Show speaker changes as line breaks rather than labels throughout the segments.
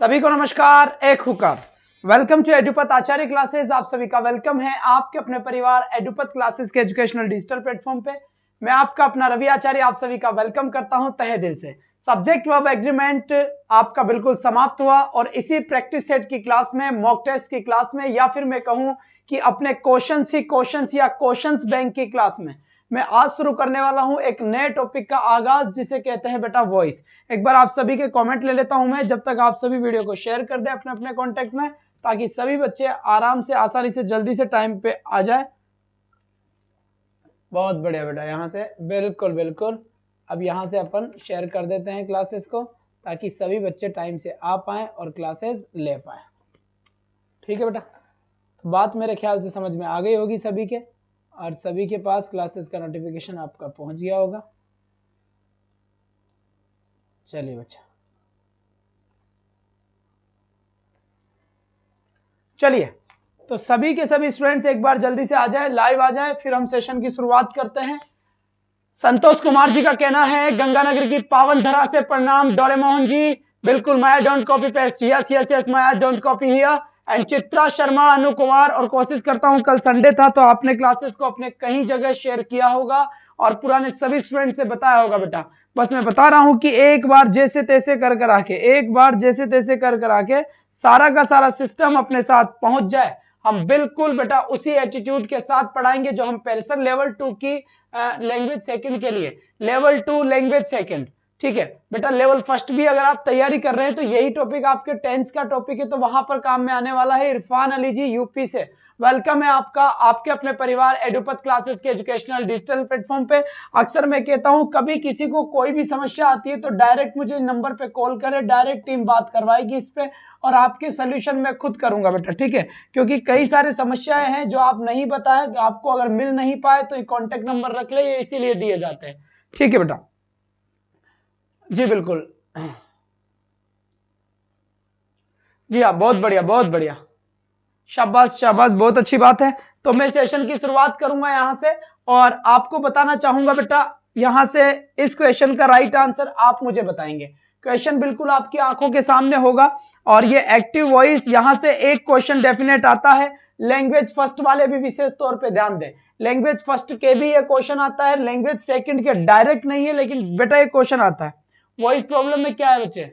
सभी को नमस्कार, एक हुकार। Welcome to Edupath Acharya classes. आप सभी का वेलकम है आपके अपने परिवार एडुपत क्लासेस के एजुकेशनल डिजिटल प्लेटफॉर्म पे। मैं आपका अपना रवि आचार्य आप सभी का वेलकम करता हूं तहे दिल से। सब्जेक्ट वर्ब एग्रीमेंट आपका बिल्कुल समाप्त हुआ और इसी प्रैक्टिस सेट की क्लास में, मॉक टेस्ट की क्लास में, या फिर मैं कहूं कि अपने क्वेश्चंस या क्वेश्चंस बैंक की क्लास में मैं आज शुरू करने वाला हूं एक नए टॉपिक का आगाज, जिसे कहते हैं बेटा वॉइस। एक बार आप सभी के कमेंट ले लेता हूं मैं, जब तक आप सभी वीडियो को शेयर कर दें अपने अपने कांटेक्ट में, ताकि सभी बच्चे आराम से, आसानी से, जल्दी से टाइम पे आ जाए। बहुत बढ़िया बेटा, यहां से बिल्कुल बिल्कुल अब यहां से अपन शेयर कर देते हैं क्लासेस को, ताकि सभी बच्चे टाइम से आ पाए और क्लासेस ले पाए। ठीक है बेटा, तो बात मेरे ख्याल से समझ में आ गई होगी सभी के, और सभी के पास क्लासेस का नोटिफिकेशन आपका पहुंच गया होगा। चलिए बच्चा, चलिए तो सभी के सभी स्टूडेंट्स एक बार जल्दी से आ जाए, लाइव आ जाए, फिर हम सेशन की शुरुआत करते हैं। संतोष कुमार जी का कहना है गंगानगर की पावन धरा से प्रणाम डोरेमोहन जी। बिल्कुल, Maya don't copy paste. Yes yes yes, Maya don't copy here. And Chitra Sharma, Anu Kumar, और कोशिश करता हूं, कल संडे था तो आपने क्लासेस को अपने कहीं जगह शेयर किया होगा और पुराने सभी स्टूडेंट से बताया होगा। बेटा बस मैं बता रहा हूं कि एक बार जैसे तैसे कर आके सारा का सारा सिस्टम अपने साथ पहुंच जाए। हम बिल्कुल बेटा उसी एटीट्यूड के साथ पढ़ाएंगे जो हम पहले सर लेवल 2 की लैंग्वेज सेकंड के लिए, लेवल 2 लैंग्वेज सेकंड। ठीक है बेटा, लेवल फर्स्ट भी अगर आप तैयारी कर रहे हैं तो यही टॉपिक आपके 10th का टॉपिक है, तो वहां पर काम में आने वाला है। इरफान अली जी यूपी से, वेलकम है आपका आपके अपने परिवार एडुपत क्लासेस के एजुकेशनल डिजिटल प्लेटफॉर्म पे। अक्सर मैं कहता हूं, कभी किसी को कोई भी समस्या आती है तो डायरेक्ट मुझे नंबर पे कॉल करे, डायरेक्ट टीम बात करवाएगी इस पे, और आपके सोल्यूशन मैं खुद करूंगा बेटा। ठीक है, क्योंकि कई सारे समस्याएं हैं जो आप नहीं बताए, आपको अगर मिल नहीं पाए तो कॉन्टेक्ट नंबर रख ले, ये इसीलिए दिए जाते हैं। ठीक है बेटा, जी बिल्कुल जी हाँ, बहुत बढ़िया बहुत बढ़िया, शाबाश शाबाश, बहुत अच्छी बात है। तो मैं सेशन की शुरुआत करूंगा यहां से, और आपको बताना चाहूंगा बेटा, यहां से इस क्वेश्चन का राइट आंसर आप मुझे बताएंगे। क्वेश्चन बिल्कुल आपकी आंखों के सामने होगा, और ये एक्टिव वॉइस, यहां से एक क्वेश्चन डेफिनेट आता है। लैंग्वेज फर्स्ट वाले भी विशेष तौर पे ध्यान दें, लैंग्वेज फर्स्ट के भी ये क्वेश्चन आता है, लैंग्वेज सेकंड के डायरेक्ट नहीं है, लेकिन बेटा ये क्वेश्चन आता है। वॉइस प्रॉब्लम में क्या है बच्चे?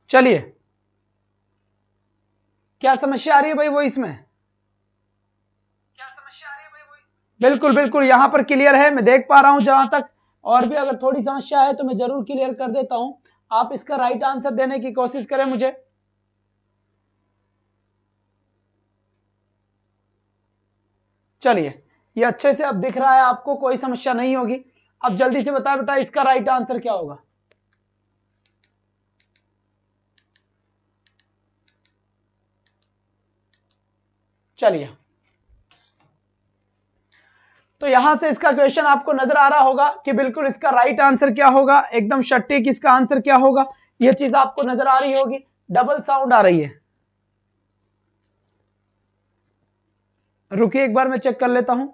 चलिए, क्या समस्या आ रही है भाई वॉइस में? बिल्कुल बिल्कुल, यहां पर क्लियर है, मैं देख पा रहा हूं जहां तक। और भी अगर थोड़ी समस्या है तो मैं जरूर क्लियर कर देता हूं। आप इसका राइट आंसर देने की कोशिश करें मुझे। चलिए, ये अच्छे से अब दिख रहा है आपको, कोई समस्या नहीं होगी। अब जल्दी से बताओ बेटा, इसका राइट आंसर क्या होगा? चलिए, तो यहां से इसका क्वेश्चन आपको नजर आ रहा होगा कि बिल्कुल इसका राइट आंसर क्या होगा, एकदम सटीक इसका आंसर क्या होगा, यह चीज आपको नजर आ रही होगी। डबल साउंड आ रही है, रुकिए एक बार मैं चेक कर लेता हूं।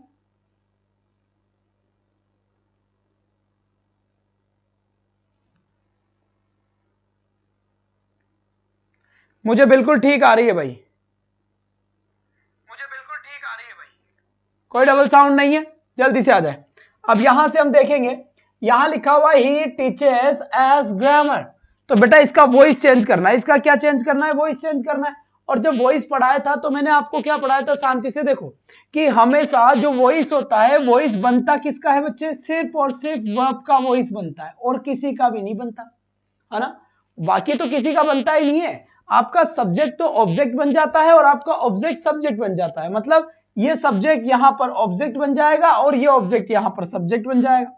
मुझे बिल्कुल ठीक आ रही है भाई, कोई डबल साउंड नहीं है, जल्दी से आ जाए। अब यहां से हम देखेंगे, यहां लिखा हुआ ही टीचर्स एज ग्रामर, तो बेटा इसका वॉइस चेंज करना है। इसका क्या चेंज करना है? वॉइस चेंज करना है। और जब वॉइस पढ़ाया था तो मैंने आपको क्या पढ़ाया था, शांति से देखो, कि हमेशा जो वॉइस होता है, वॉइस बनता किसका है बच्चे? सिर्फ और सिर्फ वर्ब का वॉइस बनता है, और किसी का भी नहीं बनता, है ना। बाकी तो किसी का बनता ही नहीं है। आपका सब्जेक्ट तो ऑब्जेक्ट बन जाता है, और आपका ऑब्जेक्ट सब्जेक्ट बन जाता है। मतलब ये सब्जेक्ट यहां पर ऑब्जेक्ट बन जाएगा, और ये ऑब्जेक्ट यहां पर सब्जेक्ट बन जाएगा।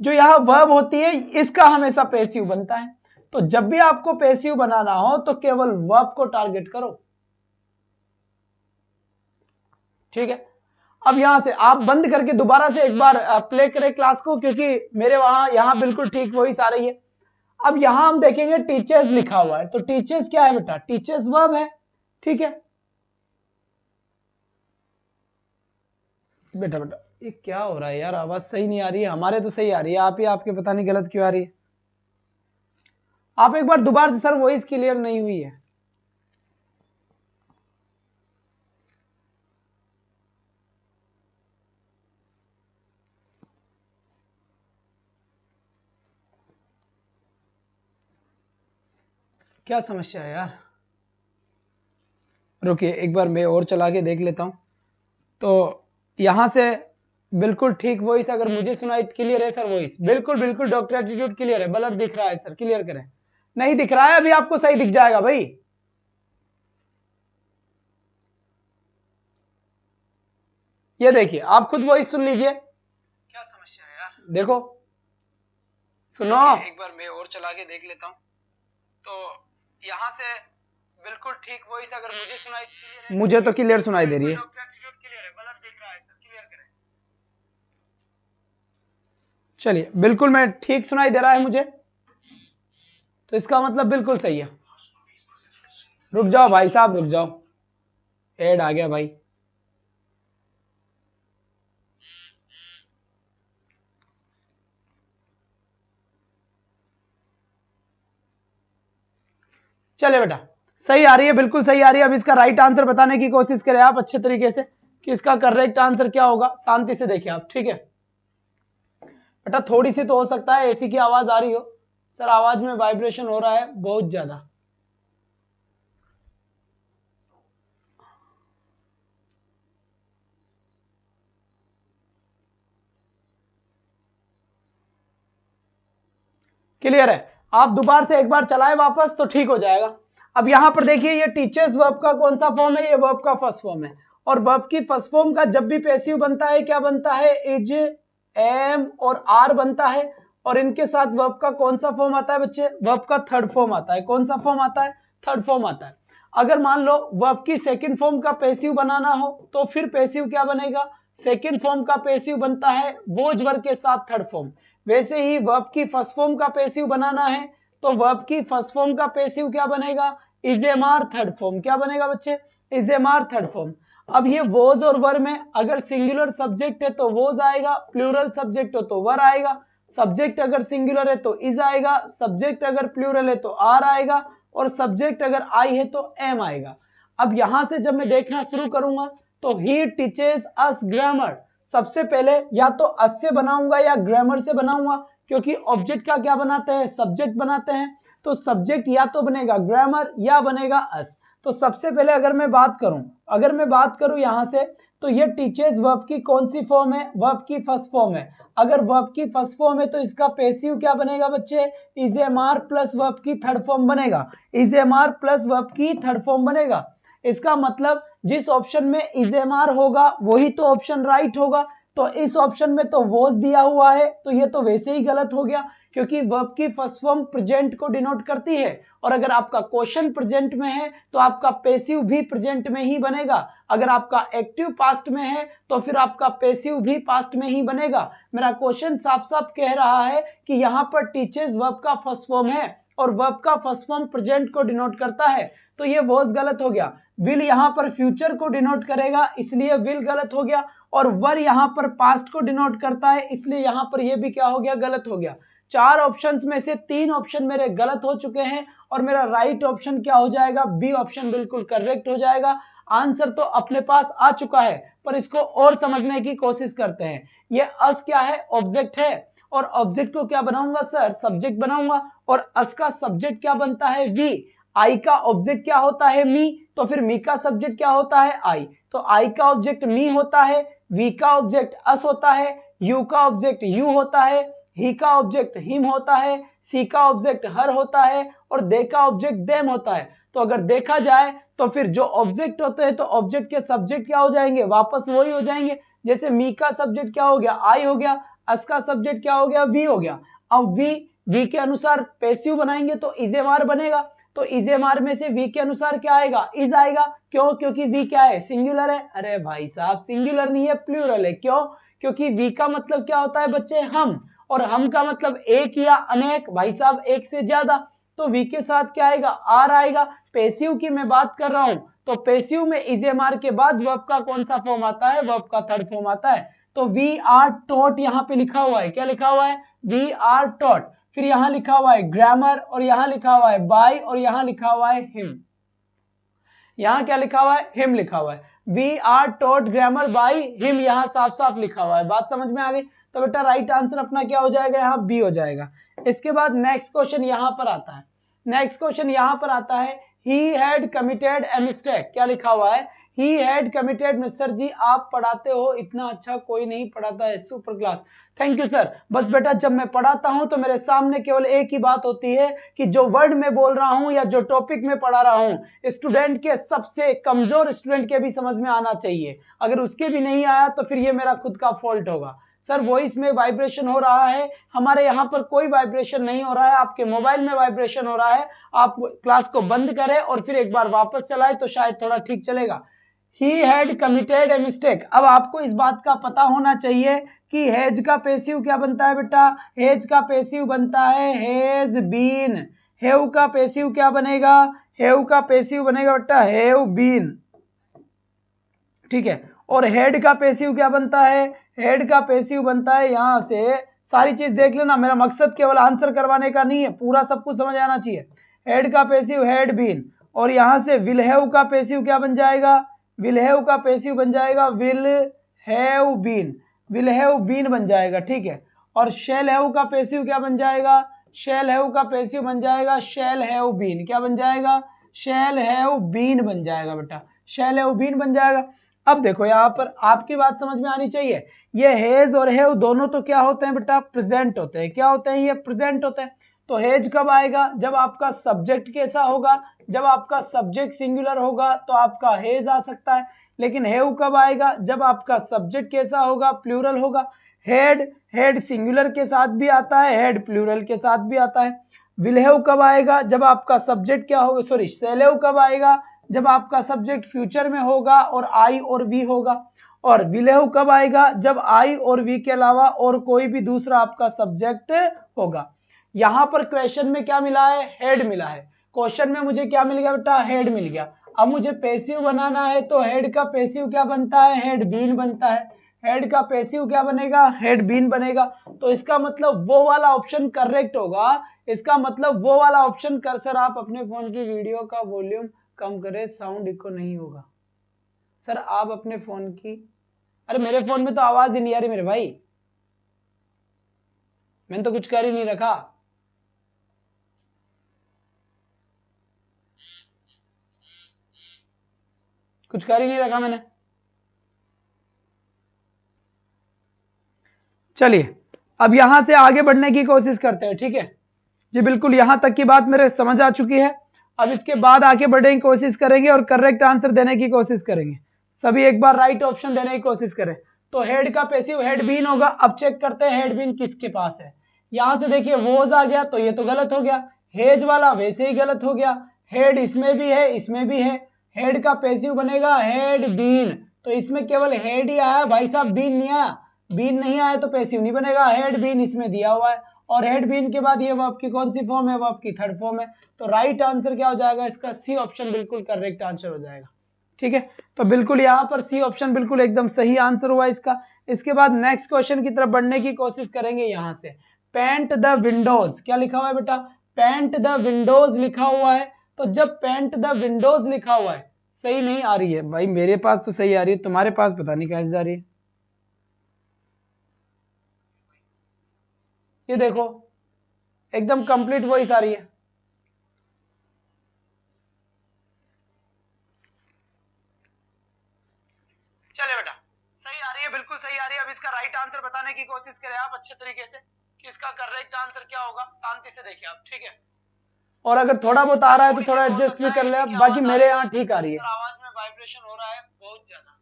जो यहां वर्ब होती है, इसका हमेशा पैसिव बनता है। तो जब भी आपको पैसिव बनाना हो तो केवल वर्ब को टारगेट करो। ठीक है, अब यहां से आप बंद करके दोबारा से एक बार प्ले करें क्लास को, क्योंकि मेरे यहां बिल्कुल ठीक वॉइस आ रही है। अब यहां हम देखेंगे टीचर्स लिखा हुआ है, तो टीचर्स क्या है बेटा? टीचर्स वर्ब है। ठीक है, बेटा बेटा ये क्या हो रहा है यार, आवाज सही नहीं आ रही है। हमारे तो सही आ रही है, आप ही आपके पता नहीं गलत क्यों आ रही है। आप एक बार दोबारा से, सर वॉइस क्लियर नहीं हुई है। क्या समस्या है यार, रुकिए एक बार मैं और चला के देख लेता हूं। तो यहां से बिल्कुल ठीक वॉइस अगर मुझे सुनाई, क्लियर है सर वॉइस? बिल्कुल बिल्कुल डॉक्टर एटीट्यूड क्लियर है, ब्लर दिख रहा है सर, क्लियर करें। नहीं दिख रहा है अभी, आपको सही दिख जाएगा भाई। ये देखिए आप खुद वॉइस सुन लीजिए। क्या समस्या है यार, देखो सुनो एक बार मैं और चला के देख लेता हूं। तो यहां से बिल्कुल ठीक वॉइस अगर मुझे सुनाई, क्लियर है? मुझे तो क्लियर सुनाई दे रही है। क्लियर है, ब्लर दिख रहा है सर, क्लियर करें। चलिए बिल्कुल मैं ठीक सुनाई दे रहा है मुझे, तो इसका मतलब बिल्कुल सही है। रुक जाओ भाई साहब, रुक जाओ, ऐड आ गया भाई। चलिए बेटा सही आ रही है, बिल्कुल सही आ रही है। अब इसका राइट आंसर बताने की कोशिश करें आप अच्छे तरीके से कि इसका करेक्ट आंसर क्या होगा। शांति से देखिए आप, ठीक है बेटा। थोड़ी सी तो हो सकता है एसी की आवाज आ रही हो। सर आवाज में वाइब्रेशन हो रहा है बहुत ज्यादा। क्लियर है? आप दोबारा से एक बार चलाएं वापस तो ठीक हो जाएगा। अब यहां पर देखिए ये टीचर्स वर्ब का कौन सा फॉर्म है, ये वर्ब का फर्स्ट फॉर्म है। और वर्ब की फर्स्ट फॉर्म का जब भी पैसिव बनता है क्या बनता है, इज, एम और आर बनता है। और इनके साथ वर्ब का कौन सा फॉर्म आता है बच्चे, वर्ब का थर्ड फॉर्म आता है। कौन सा फॉर्म आता है, थर्ड फॉर्म आता है। अगर मान लो वर्ब की सेकंड फॉर्म का पैसिव बनाना हो तो फिर पैसिव क्या बनेगा, सेकंड फॉर्म का पैसिव बनता है वोज वर्ब के साथ थर्ड फॉर्म। वैसे ही वर्ब की फर्स्ट फॉर्म का पैसिव बनाना है तो वर्ब की फर्स्ट फॉर्म का पैसिव क्या बनेगा, इजेमार थर्ड फॉर्म। क्या बनेगा बच्चे, इजेमार थर्ड फॉर्म। अब ये वोज और वर में अगर सिंगुलर सब्जेक्ट है तो वोज आएगा, प्लूरल सब्जेक्ट हो तो वर आएगा। सब्जेक्ट अगर सिंगुलर है तो इज आएगा, सब्जेक्ट अगर प्लूरल है तो आर आएगा, और सब्जेक्ट अगर आई है तो एम आएगा। अब यहां से जब मैं देखना शुरू करूंगा तो ही टीचेस अस ग्रामर, सबसे पहले या तो अस से बनाऊंगा या ग्रामर से बनाऊंगा, क्योंकि ऑब्जेक्ट का क्या बनाते हैं, सब्जेक्ट बनाते हैं। तो सब्जेक्ट या तो बनेगा ग्रामर या बनेगा अस। तो सबसे पहले अगर मैं बात करूं यहां से, तो ये टीचर्स वर्ब की कौन सी फॉर्म है, वर्ब की फर्स्ट फॉर्म है। अगर वर्ब की फर्स्ट फॉर्म है तो इसका पैसिव क्या बनेगा बच्चे, इजेमार प्लस वर्ब की थर्ड फॉर्म बनेगा, इजेमार प्लस वर्ब की थर्ड फॉर्म बनेगा। इसका मतलब जिस ऑप्शन में इजेमार होगा वही तो ऑप्शन राइट होगा। तो इस ऑप्शन में तो वॉज दिया हुआ है तो ये तो वैसे ही गलत हो गया, क्योंकि वर्ब की फर्स्ट फॉर्म प्रेजेंट को डिनोट करती है। और अगर आपका क्वेश्चन प्रेजेंट में है तो आपका पैसिव भी प्रेजेंट में ही बनेगा। अगर आपका एक्टिव पास्ट में है तो फिर आपका पैसिव भी पास्ट में ही बनेगा। मेरा क्वेश्चन साफ साफ कह रहा है कि यहाँ पर टीचर्स वर्ब का फर्स्ट फॉर्म है और वर्ब का फर्स्ट फॉर्म प्रेजेंट को डिनोट करता है, तो ये वॉज गलत हो गया। विल यहां पर फ्यूचर को डिनोट करेगा इसलिए विल गलत हो गया, और वर यहां पर पास्ट को डिनोट करता है इसलिए यहां पर ये भी क्या हो गया, गलत हो गया। चार ऑप्शंस में से तीन ऑप्शन मेरे गलत हो चुके हैं और मेरा राइट ऑप्शन क्या हो जाएगा, बी ऑप्शन बिल्कुल करेक्ट हो जाएगा। आंसर तो अपने पास आ चुका है पर इसको और समझने की कोशिश करते हैं। ये अस क्या है, ऑब्जेक्ट है, और ऑब्जेक्ट को क्या बनाऊंगा सर, सब्जेक्ट बनाऊंगा, और अस का सब्जेक्ट क्या बनता है, वी। आई का ऑब्जेक्ट क्या होता है, मी, तो फिर मी का सब्जेक्ट क्या होता है, आई। तो आई का ऑब्जेक्ट मी होता है, वी का ऑब्जेक्ट अस होता है, यू का ऑब्जेक्ट यू होता है, ही का ऑब्जेक्ट हिम होता है, सी का ऑब्जेक्ट हर होता है, और दे का ऑब्जेक्ट देम होता है। तो अगर देखा जाए तो फिर जो ऑब्जेक्ट होते हैं तो ऑब्जेक्ट के सब्जेक्ट क्या हो जाएंगे, वापस वही हो जाएंगे। जैसे मी का सब्जेक्ट क्या हो गया, आई हो गया, अस का सब्जेक्ट क्या हो गया, वी हो गया। अब वी के अनुसार पैसिव बनाएंगे तो इजेमार बनेगा, तो इजेमार में से वी के अनुसार क्या आएगा, इज आएगा। क्यों, क्योंकि वी क्या है, सिंगुलर है। अरे भाई साहब सिंगुलर नहीं है, प्लूरल है। क्यों, क्योंकि वी का मतलब क्या होता है बच्चे, हम, और हम का मतलब एक या अनेक, भाई साहब एक से ज्यादा। तो वी के साथ क्या आएगा, आर आएगा। पैसिव की मैं बात कर रहा हूं तो पैसिव में इज एम आर के बाद वर्ब का कौन सा फॉर्म आता है, वर्ब का थर्ड फॉर्म आता है। तो वी आर टॉट यहां पे लिखा हुआ है, क्या लिखा हुआ है, वी आर टॉट। फिर यहां लिखा हुआ है ग्रामर, और यहां लिखा हुआ है बाय, और यहां लिखा हुआ है हिम। यहां क्या लिखा हुआ है, हिम लिखा हुआ है। We are taught grammar by him, यहां साफ साफ लिखा हुआ है। बात समझ में आ गई। तो बेटा राइट आंसर अपना क्या हो जाएगा, यहाँ बी हो जाएगा। इसके बाद नेक्स्ट क्वेश्चन यहां पर आता है, नेक्स्ट क्वेश्चन यहां पर आता है, he had committed a mistake, क्या लिखा हुआ है, he had committed। मिस्टर जी आप पढ़ाते हो, इतना अच्छा कोई नहीं पढ़ाता है, super class, thank you sir. बस बेटा जब मैं पढ़ाता हूं तो मेरे सामने केवल एक ही बात होती है कि जो वर्ड में बोल रहा हूं या जो टॉपिक में पढ़ा रहा हूं, स्टूडेंट के सबसे कमजोर स्टूडेंट के भी समझ में आना चाहिए। अगर उसके भी नहीं आया तो फिर ये मेरा खुद का फॉल्ट होगा। सर वॉइस में वाइब्रेशन हो रहा है, हमारे यहाँ पर कोई वाइब्रेशन नहीं हो रहा है, आपके मोबाइल में वाइब्रेशन हो रहा है। आप क्लास को बंद करें और फिर एक बार वापस चलाएं तो शायद थोड़ा ठीक चलेगा। He had committed a mistake। अब आपको इस बात का पता होना चाहिए कि हैज का पैसिव क्या बनता है बेटा, हैज का पैसिव बनता है हैज बीन। हैव का पैसिव क्या बनेगा, हैव का पैसिव बनेगा बेटा हैव बीन, ठीक है। और हेड का पैसिव क्या बनता है, हेड का पैसिव बनता है, यहां से सारी चीज देख लेना, मेरा मकसद केवल आंसर करवाने का नहीं है, पूरा सब कुछ समझ आना चाहिए। हेड का पैसिव हेड बीन, और यहां से विल हैव का पैसिव क्या बन जाएगा, विल हैव का पैसिव बन जाएगा will have been, will have been बन जाएगा, ठीक है। और शेल हैव का पैसिव क्या बन जाएगा, शेल हैव का पैसिव बन जाएगा शेल हैव बीन, क्या बन जाएगा, शेल हैव बीन बन जाएगा बेटा, शेल हैव बीन बन जाएगा। अब देखो यहां पर आपकी बात समझ में आनी चाहिए, ये हेज और हैव दोनों तो क्या होते हैं बेटा, प्रेजेंट होते हैं, क्या होते हैं, ये प्रेजेंट होते हैं। तो हेज कब आएगा, जब आपका सब्जेक्ट कैसा होगा, जब आपका सब्जेक्ट सिंगुलर होगा तो आपका हेज आ सकता है। लेकिन हैव कब आएगा, जब आपका सब्जेक्ट कैसा होगा, प्लूरल होगा। हेड, हेड सिंगुलर के साथ भी आता है, हेड प्लूरल के साथ भी आता है। विल हैव कब आएगा, जब आपका सब्जेक्ट क्या होगा, सॉरी शेल हैव कब आएगा, जब आपका सब्जेक्ट फ्यूचर में होगा और आई और वी होगा। और विल हैव कब आएगा, जब आई और वी के अलावा और कोई भी दूसरा आपका सब्जेक्ट होगा। यहां पर क्वेश्चन में क्या मिला है, हेड मिला है। क्वेश्चन में मुझे क्या मिल गया बेटा, हेड मिल गया। अब मुझे पैसिव बनाना है तो हेड का पैसिव क्या बनता है, हेड बीन बनता है। हेड का पैसिव क्या बनेगा, हेड बीन बनेगा। तो इसका मतलब वो वाला ऑप्शन करेक्ट होगा, इसका मतलब वो वाला ऑप्शन कर। सर आप अपने फोन की वीडियो का वॉल्यूम कम करें, साउंड इको नहीं होगा। सर आप अपने फोन की, अरे मेरे फोन में तो आवाज ही नहीं आ रही मेरे भाई, मैंने तो कुछ कर ही नहीं रखा। कुछ कर ही नहीं रखा मैंने। चलिए अब यहां से आगे बढ़ने की कोशिश करते हैं, ठीक है जी। बिल्कुल यहां तक की बात मेरे समझ आ चुकी है। अब इसके बाद आगे बढ़ने की कोशिश करेंगे और करेक्ट आंसर देने की कोशिश करेंगे। सभी एक बार राइट ऑप्शन देने की कोशिश करें। तो हेड का पैसिव हेड बीन होगा। अब चेक करते हैं हेड बीन किसके पास है। यहां से देखिए वोज आ गया तो ये तो गलत हो गया, हेज वाला वैसे ही गलत हो गया। हेड इसमें भी है, इसमें भी है। हेड का पैसिव बनेगा हेड बीन, तो इसमें केवल हेड ही आया भाई साहब, बीन नहीं आया। बीन नहीं आया तो पैसिव नहीं बनेगा, हेड बीन इसमें दिया हुआ है। और हेड बीन के बाद ये वर्ब की कौन सी फॉर्म है, वर्ब की थर्ड फॉर्म है। तो राइट आंसर क्या हो जाएगा इसका, सी ऑप्शन बिल्कुल करेक्ट आंसर हो जाएगा, ठीक है। तो बिल्कुल यहां पर सी ऑप्शन बिल्कुल एकदम सही आंसर हुआ इसका। इसके बाद नेक्स्ट क्वेश्चन की तरफ बढ़ने की कोशिश करेंगे। यहां से पेंट द विंडोज, क्या लिखा हुआ है बेटा, पेंट द विंडोज लिखा हुआ है। तो जब पेंट द विंडोज लिखा हुआ है, सही नहीं आ रही है भाई, मेरे पास तो सही आ रही है, तुम्हारे पास पता नहीं कैसे जा रही है। ये देखो एकदम कंप्लीट वॉइस आ रही है। चले बेटा सही आ रही है, बिल्कुल सही आ रही है। अब इसका राइट आंसर बताने की कोशिश करें आप अच्छे तरीके से कि इसका करेक्ट आंसर क्या होगा। शांति से देखिए आप, ठीक है। और अगर थोड़ा बहुत आ रहा है तो थोड़ा एडजस्ट भी कर ले आप, बाकी मेरे यहाँ ठीक आ रही है। आवाज में वाइब्रेशन हो रहा है बहुत ज्यादा।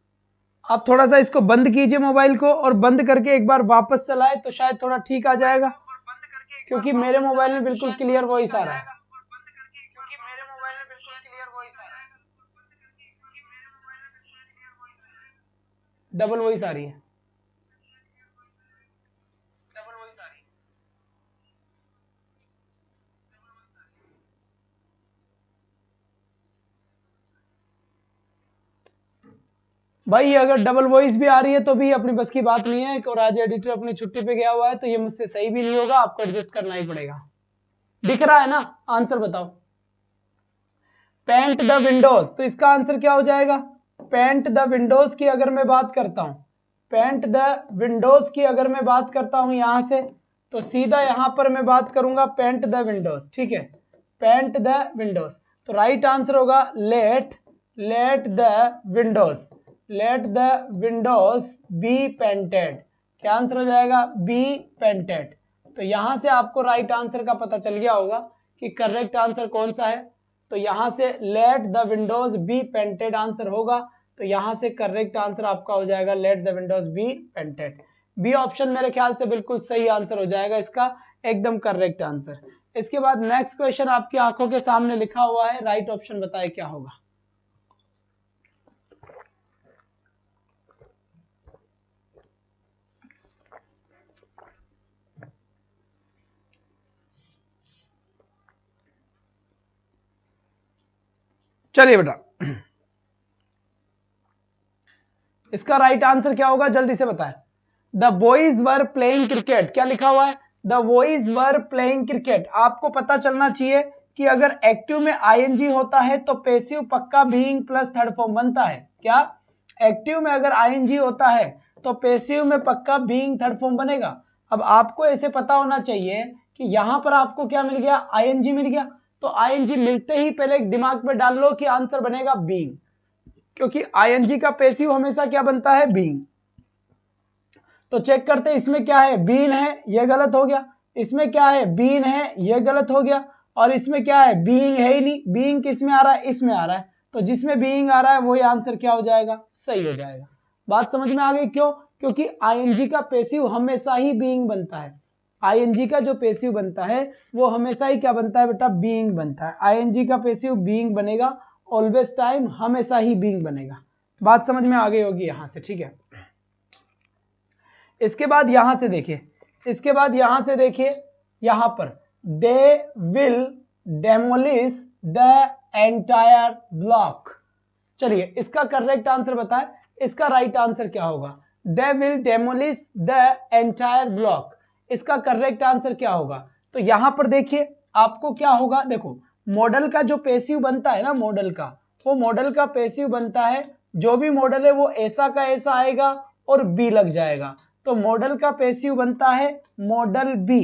आप थोड़ा सा इसको बंद कीजिए मोबाइल को, और बंद करके एक बार वापस चलाए तो शायद थोड़ा ठीक आ जाएगा, क्योंकि मेरे मोबाइल में बिल्कुल क्लियर वॉइस आ रहा है। डबल वॉइस आ रही है, डबल वॉइस आ रही है। भाई अगर डबल वॉइस भी आ रही है तो भी अपनी बस की बात नहीं है, और आज एडिटर अपनी छुट्टी पे गया हुआ है तो ये मुझसे सही भी नहीं होगा, आपको एडजस्ट करना ही पड़ेगा। दिख रहा है ना? आंसर बताओ। पेंट द विंडोज, तो इसका आंसर क्या हो जाएगा? पेंट द विंडोज की अगर मैं बात करता हूं, पेंट द विंडोज की अगर मैं बात करता हूं यहां से, तो सीधा यहां पर मैं बात करूंगा पेंट द विंडोज, ठीक है, पेंट द विंडोज। तो राइट आंसर होगा late the Windows, late the windows be painted. क्या आंसर हो जाएगा? Be painted. तो यहां से आपको राइट आंसर का पता चल गया होगा कि करेक्ट आंसर कौन सा है। तो यहां से let the windows be painted answer होगा, तो यहां से करेक्ट आंसर आपका हो जाएगा let the windows be painted. B option मेरे ख्याल से बिल्कुल सही आंसर हो जाएगा इसका, एकदम करेक्ट आंसर। इसके बाद नेक्स्ट क्वेश्चन आपकी आंखों के सामने लिखा हुआ है, राइट ऑप्शन बताए क्या होगा। चलिए बेटा, इसका राइट आंसर क्या होगा जल्दी से बताएं। The boys were playing cricket, क्या लिखा हुआ है? The boys were playing cricket. आपको पता चलना चाहिए कि अगर एक्टिव में आईएनजी होता है तो पैसिव पक्का बीइंग प्लस थर्ड फॉर्म बनता है। क्या? एक्टिव में अगर आईएनजी होता है तो पैसिव में पक्का बीइंग थर्ड फॉर्म बनेगा। अब आपको ऐसे पता होना चाहिए कि यहां पर आपको क्या मिल गया? आईएनजी मिल गया। तो आईएनजी मिलते ही पहले एक दिमाग में डाल लो कि आंसर बनेगा बीइंग, क्योंकि आईएनजी का पैसिव हमेशा क्या बनता है? बीइंग। तो चेक करते हैं इसमें क्या है? बीन है, यह गलत हो गया। इसमें क्या है? बीन है, यह गलत हो गया। और इसमें क्या है? बीइंग है ही नहीं। बीइंग किस में आ रहा है? इसमें आ रहा है। तो जिसमें बीइंग आ रहा है वही आंसर क्या हो जाएगा? सही हो जाएगा। बात समझ में आ गई? क्यों? क्योंकि आईएनजी का पैसिव हमेशा ही बीइंग बनता है। आईएनजी का जो पैसिव बनता है वो हमेशा ही क्या बनता है बेटा? बीइंग बनता है। आईएनजी का पैसिव बीइंग बनेगा, ऑलवेज टाइम हमेशा ही बीइंग बनेगा। बात समझ में आ गई होगी यहां से, ठीक है। इसके बाद यहां से देखिए, इसके बाद यहां से देखिए, यहां पर they will demolish the entire block. चलिए इसका करेक्ट आंसर बताएं, इसका राइट आंसर क्या होगा? They will demolish the entire block, इसका करेक्ट आंसर क्या होगा? तो यहां पर देखिए आपको क्या होगा, देखो मॉडल का जो पैसिव बनता है ना, मॉडल का, वो मॉडल का पैसिव बनता है, जो भी मॉडल है वो ऐसा का ऐसा आएगा और बी लग जाएगा। तो मॉडल का पैसिव बनता है मॉडल बी।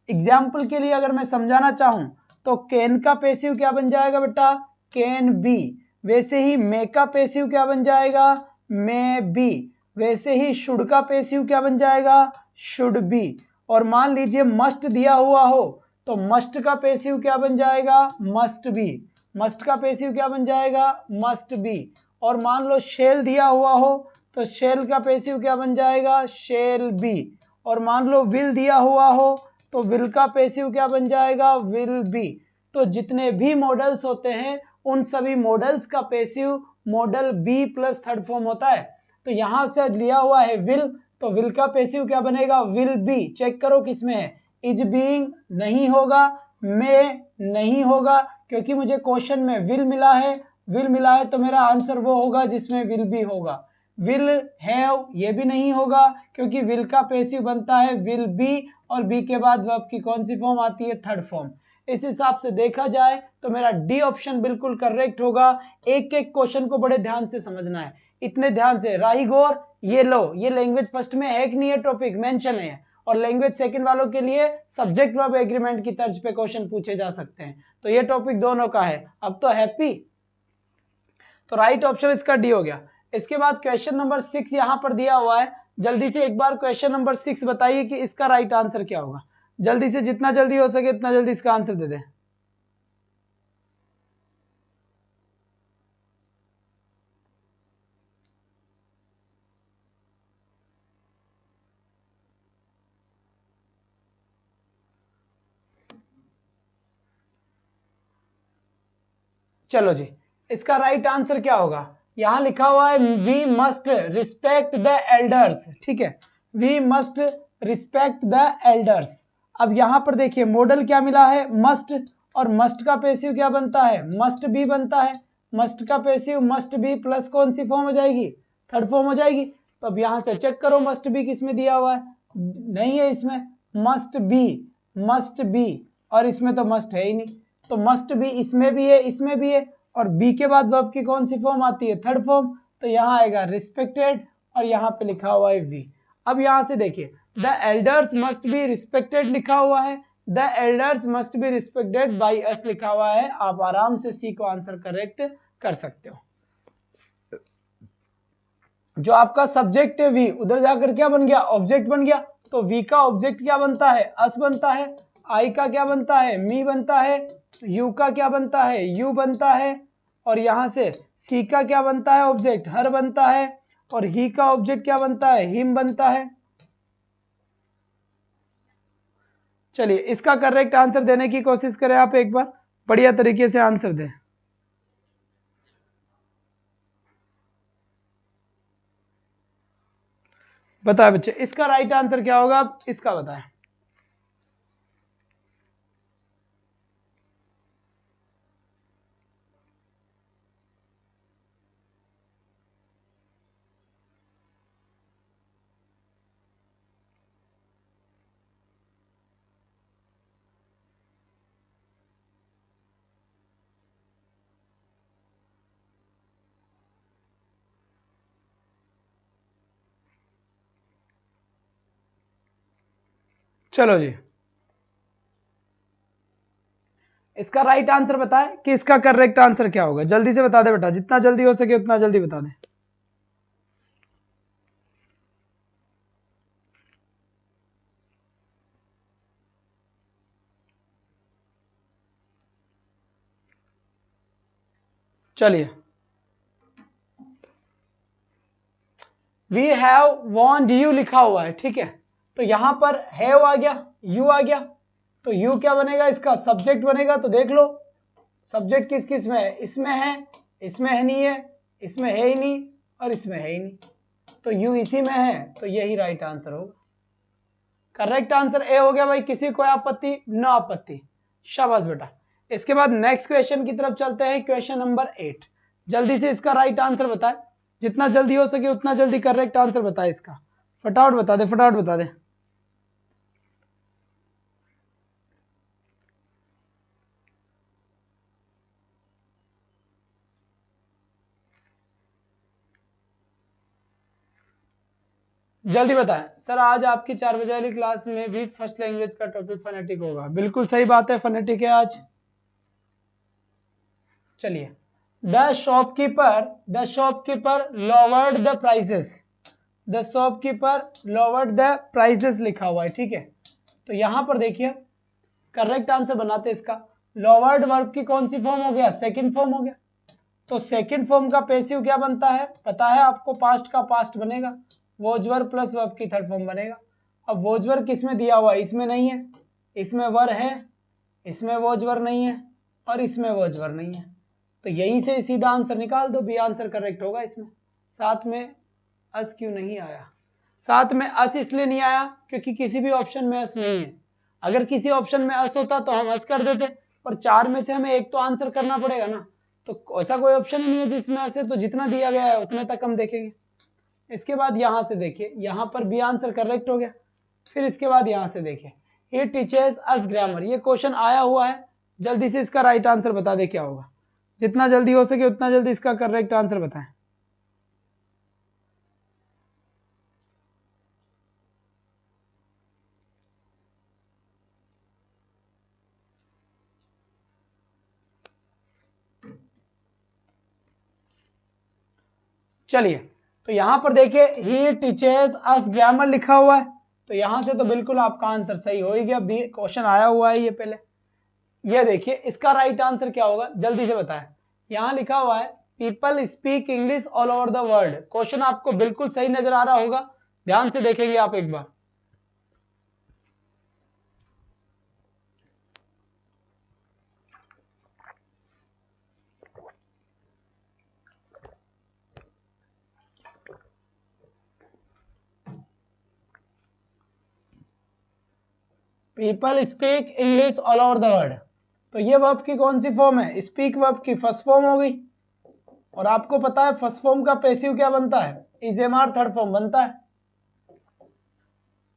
एग्जाम्पल के लिए अगर मैं समझाना चाहूं तो कैन का पैसिव क्या बन जाएगा बेटा? Can be. वैसे ही मे का पैसिव क्या बन जाएगा? May be. वैसे ही शुड का पैसिव क्या बन जाएगा? Should be. और मान लीजिए मस्ट दिया हुआ हो तो मस्ट का पैसिव क्या बन जाएगा? Must be. मस्ट का पैसिव क्या बन जाएगा? Must be. और मान लो शेल दिया हुआ हो तो शेल का पैसिव क्या बन जाएगा? Shall be. और मान लो विल दिया हुआ हो तो विल का पैसिव क्या बन जाएगा? Will be. तो जितने भी मॉडल्स होते हैं उन सभी मॉडल्स का passive model be plus third form होता है। तो यहां से लिया हुआ है विल, तो विल का पैसिव क्या बनेगा? Will be. चेक करो किसमें है? इज बीइंग नहीं होगा, में नहीं होगा, क्योंकि मुझे क्वेश्चन में विल मिला है। विल मिला है तो मेरा आंसर वो होगा जिसमें विल बी होगा। विल हैव ये भी नहीं होगा, क्योंकि विल का पैसिव बनता है विल बी, और बी के बाद वर्ब की कौन सी फॉर्म आती है? Third form. इस हिसाब से देखा जाए तो मेरा डी ऑप्शन बिल्कुल करेक्ट होगा। एक एक क्वेश्चन को बड़े ध्यान से समझना है, इतने ध्यान से। राही गौर, ये लो, ये लैंग्वेज फर्स्ट में है कि नहीं है? टॉपिक मेंशन है, और लैंग्वेज सेकंड वालों के लिए सब्जेक्ट वर्ब एग्रीमेंट की तर्ज पे क्वेश्चन पूछे जा सकते हैं। तो ये टॉपिक दोनों का है। अब तो हैप्पी? तो राइट ऑप्शन इसका डी हो गया। इसके बाद क्वेश्चन नंबर 6 यहां पर दिया हुआ है। जल्दी से एक बार क्वेश्चन नंबर 6 बताइए कि इसका राइट आंसर क्या होगा। जल्दी से, जितना जल्दी हो सके उतना जल्दी इसका आंसर दे दें। चलो जी, इसका राइट आंसर क्या होगा? यहां लिखा हुआ है we must respect the elders, ठीक है, we must respect the elders. अब यहां पर देखिए मॉडल क्या मिला है? मस्ट, और मस्ट का पैसिव क्या बनता है? मस्ट बी बनता है। मस्ट का पैसिव मस्ट बी प्लस कौन सी फॉर्म हो जाएगी? थर्ड फॉर्म हो जाएगी। तो अब यहां से चेक करो मस्ट बी किसमें दिया हुआ है, नहीं है इसमें, मस्ट बी और इसमें तो मस्ट है ही नहीं, तो मस्ट बी इसमें भी है इसमें भी है, और बी के बाद वर्ब की कौन सी फॉर्म आती है, थर्ड फॉर्म, तो यहाँ आएगा रिस्पेक्टेड और यहाँ पे लिखा हुआ है वी। अब यहां से देखिए the elders must be respected लिखा हुआ है, the elders must be respected by us लिखा हुआ है, आप आराम से सी को आंसर करेक्ट कर सकते हो। जो आपका सब्जेक्ट है वी, उधर जाकर क्या बन गया, ऑब्जेक्ट बन गया, तो वी का ऑब्जेक्ट क्या बनता है, अस बनता है, आई का क्या बनता है, मी बनता है, यू का क्या बनता है, यू बनता है, और यहां से सी का क्या बनता है ऑब्जेक्ट, हर बनता है, और ही का ऑब्जेक्ट क्या बनता है, हिम बनता है। चलिए इसका करेक्ट आंसर देने की कोशिश करें आप, एक बार बढ़िया तरीके से आंसर दें। बताए बच्चे इसका राइट आंसर क्या होगा, आप इसका बताएं। चलो जी इसका राइट आंसर बताएं कि इसका करेक्ट आंसर क्या होगा, जल्दी से बता दे बेटा, जितना जल्दी हो सके उतना जल्दी बता दे। चलिए वी हैव वॉन्ड यू लिखा हुआ है, ठीक है, तो यहां पर हैव आ गया, यू आ गया, तो यू क्या बनेगा, इसका सब्जेक्ट बनेगा। तो देख लो सब्जेक्ट किस किस में है, इसमें है नहीं है, इसमें है ही नहीं, और इसमें है ही नहीं, तो यू इसी में है, तो यही राइट आंसर होगा। करेक्ट आंसर ए हो गया भाई, किसी कोई आपत्ति, नो आपत्ति, शाबाश बेटा। इसके बाद नेक्स्ट क्वेश्चन की तरफ चलते हैं, क्वेश्चन नंबर 8। जल्दी से इसका राइट आंसर बताए, जितना जल्दी हो सके उतना जल्दी करेक्ट आंसर बताए इसका, फटाफट बता दे, फटाफट बता दे। जल्दी बताएं सर, आज आपकी 4 बजे वाली क्लास में भी फर्स्ट लैंग्वेज का टॉपिक फोनेटिक होगा, बिल्कुल सही बात है, फोनेटिक है आज। चलिए the shopkeeper lowered the prices, the shopkeeper lowered the prices लिखा हुआ है, ठीक है, तो यहां पर देखिए करेक्ट आंसर बनाते इसका, लोवर्ड वर्ब की कौन सी फॉर्म हो गया, सेकंड फॉर्म हो गया, तो सेकंड फॉर्म का पैसिव क्या बनता है, पता है आपको, पास्ट का पास्ट बनेगा, वॉज वर्ब प्लस वर्ब की थर्ड फॉर्म बनेगा। अब वॉज वर्ब किस में दिया हुआ है, इसमें नहीं है, इसमें वर है, इसमें वॉज वर्ब नहीं है, और इसमें वॉज वर्ब नहीं है, तो यहीं से सीधा आंसर निकाल दो, बी आंसर करेक्ट होगा इसमें। साथ में अस क्यों नहीं आया, साथ में अस इसलिए नहीं आया क्योंकि किसी भी ऑप्शन में अस नहीं है, अगर किसी ऑप्शन में अस होता तो हम अस कर देते, पर 4 में से हमें एक तो आंसर करना पड़ेगा ना, तो ऐसा कोई ऑप्शन ही नहीं है जिसमें अस है, तो जितना दिया गया है उतने तक हम देखेंगे। इसके बाद यहां से देखिए, यहां पर बी आंसर करेक्ट हो गया, फिर इसके बाद यहां से देखिए ही टीचर्स अस ग्रामर, ये क्वेश्चन आया हुआ है, जल्दी से इसका राइट आंसर बता दे क्या होगा, जितना जल्दी हो सके उतना जल्दी इसका करेक्ट आंसर बताएं। चलिए तो यहां पर देखिए ही टीचर्स अस ग्रामर लिखा हुआ है, तो यहां से तो बिल्कुल आपका आंसर सही हो ही गया, बी क्वेश्चन आया हुआ है ये पहले। ये देखिए इसका राइट आंसर क्या होगा, जल्दी से बताएं। यहां लिखा हुआ है people speak English all over the world, question आपको बिल्कुल सही नजर आ रहा होगा, ध्यान से देखेंगे आप एक बार। People speak English all over the world, तो ये वर्ब की कौन सी फॉर्म है, स्पीक वर्ब की फर्स्ट फॉर्म हो गई, और आपको पता है फर्स्ट फॉर्म का पैसिव क्या बनता है, इजेमार थर्ड फॉर्म बनता है,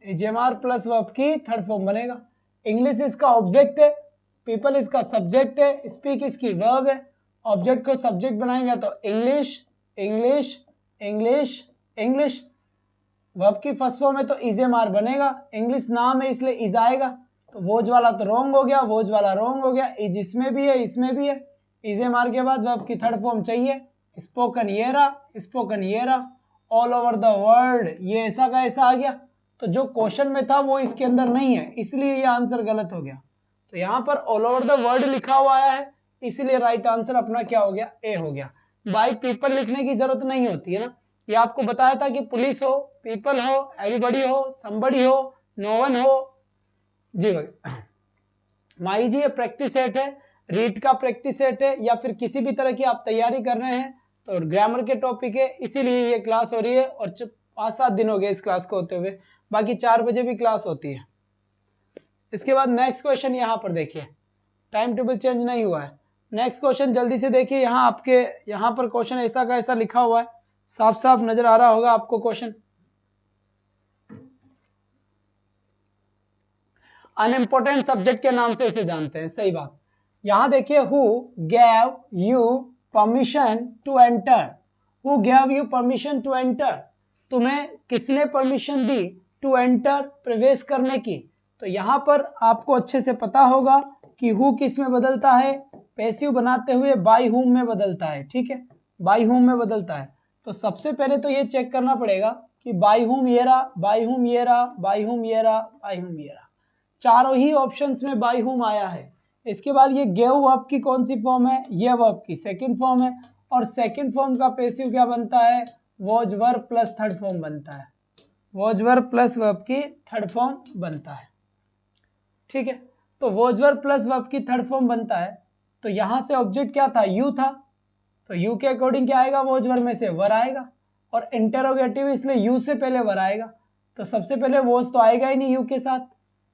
इजेमार प्लस वर्ब की थर्ड फॉर्म बनेगा। इंग्लिश इसका ऑब्जेक्ट है, पीपल इसका सब्जेक्ट है, स्पीक इसकी वर्ब है। ऑब्जेक्ट को सब्जेक्ट बनाएंगे तो English English English English. Verb की फर्स्ट फॉर्म है तो इजेमार बनेगा, इंग्लिश नाम है इसलिए इज आएगा, तो वोज वाला तो रॉन्ग हो गया, वोज वाला रॉन्ग हो गया, इज इसमें भी है इसमें भी है। इजेमार के बाद वर्ब की थर्ड फॉर्म चाहिए, स्पोकन ये रहा, ऑल ओवर द वर्ल्ड ये ऐसा का ऐसा आ गया। तो जो क्वेश्चन में था वो इसके अंदर नहीं है, इसलिए ये आंसर गलत हो गया। तो यहाँ पर ऑल ओवर द वर्ल्ड लिखा हुआ आया है, इसलिए राइट आंसर अपना क्या हो गया, ए हो गया। बाई पीपल लिखने की जरूरत नहीं होती है ना, ये आपको बताया था कि पुलिस हो, पीपल हो, एवरीबॉडी हो, समबडी हो, नो वन हो। जी माही जी ये प्रैक्टिस सेट है, रीड का प्रैक्टिस सेट है, या फिर किसी भी तरह की आप तैयारी कर रहे हैं तो ग्रामर के टॉपिक है, इसीलिए ये क्लास हो रही है। और 5-7 दिन हो गए इस क्लास को होते हुए, बाकी 4 बजे भी क्लास होती है। इसके बाद नेक्स्ट क्वेश्चन यहाँ पर देखिए, टाइम टेबल चेंज नहीं हुआ है। नेक्स्ट क्वेश्चन जल्दी से देखिए, यहाँ आपके यहाँ पर क्वेश्चन ऐसा का ऐसा लिखा हुआ है, साफ साफ नजर आ रहा होगा आपको क्वेश्चन। अनइम्पोर्टेंट सब्जेक्ट के नाम से इसे जानते हैं, सही बात। यहां देखिए, who gave you permission to enter, who gave you permission to enter, तुम्हें किसने परमिशन दी टू एंटर, प्रवेश करने की। तो यहां पर आपको अच्छे से पता होगा कि हु किस में बदलता है, पैसिव बनाते हुए बाय हुम में बदलता है, ठीक है, बाय हुम में बदलता है। तो सबसे पहले तो ये चेक करना पड़ेगा कि बाय हुम ये रहा, बाय हुम ये रहा, बाय हुम ये रहा, बाय हुम ये रहा, चारों ही ऑप्शंस में बाय हुम आया है। इसके बाद ये गेव वर्ब की कौन सी फॉर्म है, ये वर्ब की सेकंड फॉर्म है, और सेकंड फॉर्म का पैसिव क्या बनता है, was verb plus third form बनता है, वॉज वर्ब प्लस वर्ब की थर्ड फॉर्म बनता है, ठीक है। तो वॉज वर्ब प्लस वर्ब की थर्ड फॉर्म बनता है, तो यहां से ऑब्जेक्ट क्या था, यू था, तो यू के अकॉर्डिंग क्या आएगा, वॉज वर्ब में से वर आएगा, और इंटेरोगेटिव इसलिए यू से पहले वर आएगा। तो सबसे पहले वॉज तो आएगा ही नहीं यू के साथ,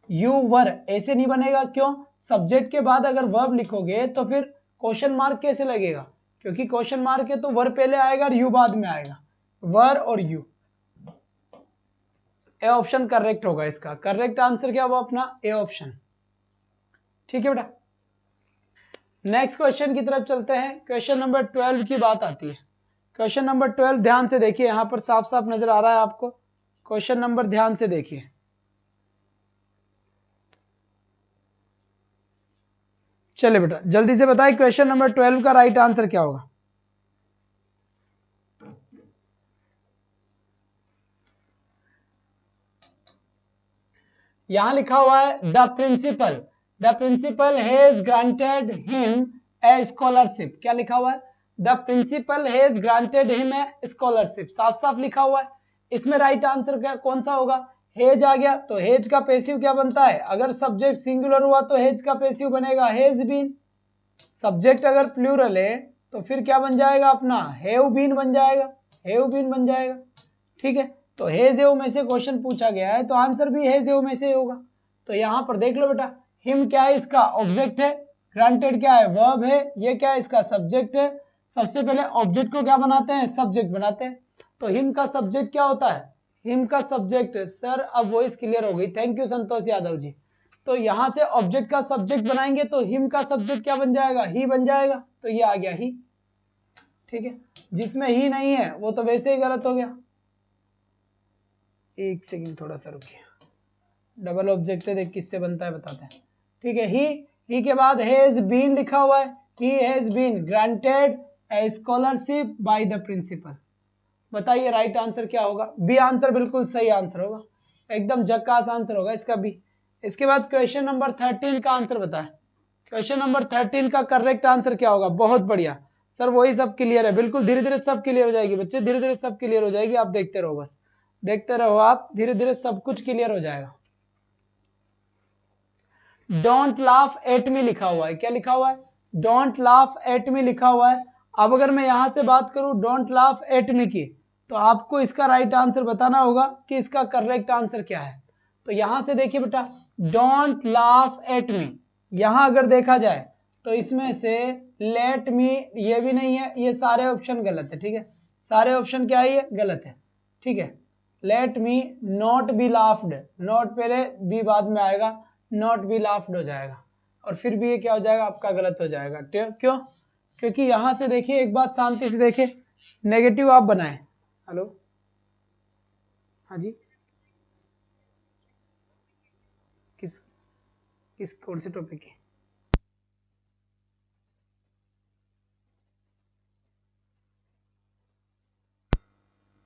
यू वर ऐसे नहीं बनेगा, क्यों, सब्जेक्ट के बाद अगर वर्ब लिखोगे तो फिर क्वेश्चन मार्क कैसे लगेगा, क्योंकि क्वेश्चन मार्क है तो वर पहले आएगा और यू बाद में आएगा, वर और यू। ए ऑप्शन करेक्ट होगा, इसका करेक्ट आंसर क्या हुआ अपना, ए ऑप्शन, ठीक है बेटा। नेक्स्ट क्वेश्चन की तरफ चलते हैं, क्वेश्चन नंबर 12 की बात आती है। क्वेश्चन नंबर 12 ध्यान से देखिए, यहां पर साफ साफ नजर आ रहा है आपको, क्वेश्चन नंबर ध्यान से देखिए। चलिए बेटा जल्दी से बताइए क्वेश्चन नंबर 12 का राइट आंसर क्या होगा। यहां लिखा हुआ है the principal has granted him a scholarship. क्या लिखा हुआ है, the principal has granted him a scholarship, साफ साफ लिखा हुआ है। इसमें राइट आंसर क्या कौन सा होगा, हेज आ गया, तो हेज का पैसिव क्या बनता है, अगर सब्जेक्ट सिंगुलर हुआ तो हेज का पैसिव बनेगा हेज बीन, सब्जेक्ट अगर प्लूरल है तो फिर क्या बन जाएगा अपना, हैव बीन बन जाएगा, हैव बीन बन जाएगा, ठीक है। तो हेज हेव में से क्वेश्चन पूछा गया है तो आंसर भी हेज हेव में से होगा। तो यहां पर देख लो बेटा, हिम क्या है, इसका ऑब्जेक्ट है, ग्रांटेड क्या है, वर्ब है, ये क्या है, इसका सब्जेक्ट है। सबसे पहले ऑब्जेक्ट को क्या बनाते हैं, सब्जेक्ट बनाते हैं। तो हिम का सब्जेक्ट क्या होता है, हिम का सब्जेक्ट, सर अब वॉइस क्लियर हो गई, थैंक यू संतोष यादव जी। तो यहां से ऑब्जेक्ट का सब्जेक्ट बनाएंगे तो हिम का सब्जेक्ट क्या बन जाएगा, ही बन जाएगा, तो ये आ गया ही, ठीक है। जिसमें ही नहीं है वो तो वैसे ही गलत हो गया। एक सेकंड थोड़ा सा रुकिए, डबल ऑब्जेक्ट है, देख किससे बनता है बताते हैं, ठीक है। ही के बाद हैज बीन लिखा हुआ है, he has been granted a scholarship by the principal. बताइए राइट आंसर क्या होगा, बी आंसर बिल्कुल सही आंसर होगा, एकदम झक्कास आंसर होगा इसका बी। इसके बाद क्वेश्चन नंबर 13 का आंसर बताएं, क्वेश्चन नंबर 13 का करेक्ट आंसर क्या होगा, बहुत बढ़िया सर, वही सब क्लियर है, बिल्कुल धीरे धीरे सब क्लियर हो जाएगी बच्चे, धीरे धीरे सब क्लियर हो जाएगी, आप देखते रहो, बस देखते रहो आप, धीरे धीरे सब कुछ क्लियर हो जाएगा। डोंट लाफ एट मी लिखा हुआ है, क्या लिखा हुआ है, डोंट लाफ एट मी लिखा हुआ है। अब अगर मैं यहां से बात करूं डोंट लाफ एट मी की, तो आपको इसका राइट आंसर बताना होगा कि इसका करेक्ट आंसर क्या है। तो यहां से देखिए बेटा, डोंट लाफ एट मी, यहां अगर देखा जाए तो इसमें से लेट मी ये भी नहीं है, ये सारे ऑप्शन गलत है। ठीक है, सारे ऑप्शन क्या है, ये गलत है। ठीक है, let me not be laughed, not पहले बी बाद में आएगा, नॉट बी लाफ्ड हो जाएगा, और फिर भी ये क्या हो जाएगा आपका, गलत हो जाएगा। क्यों? क्योंकि यहां से देखिए, एक बात शांति से देखिए, नेगेटिव आप बनाएं। हेलो, हाँ जी, किस कौन से टॉपिक की?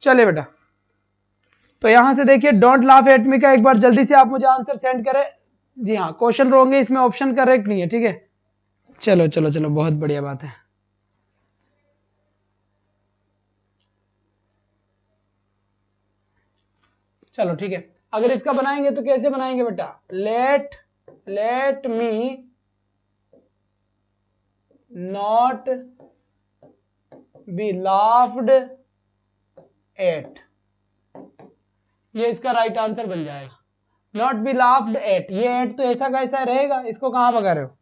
चले बेटा, तो यहां से देखिए डोंट लाफ एट मी का एक बार जल्दी से आप मुझे आंसर सेंड करें। जी हाँ, क्वेश्चन रॉन्ग है, इसमें ऑप्शन करेक्ट नहीं है। ठीक है, चलो चलो चलो, बहुत बढ़िया बात है। चलो ठीक है, अगर इसका बनाएंगे तो कैसे बनाएंगे बेटा, let me not be laughed eight, ये इसका राइट आंसर बन जाएगा। नॉट बी लाफ्ड एट, ये एट तो ऐसा का ऐसा रहेगा, इसको कहां भगा रहे हो,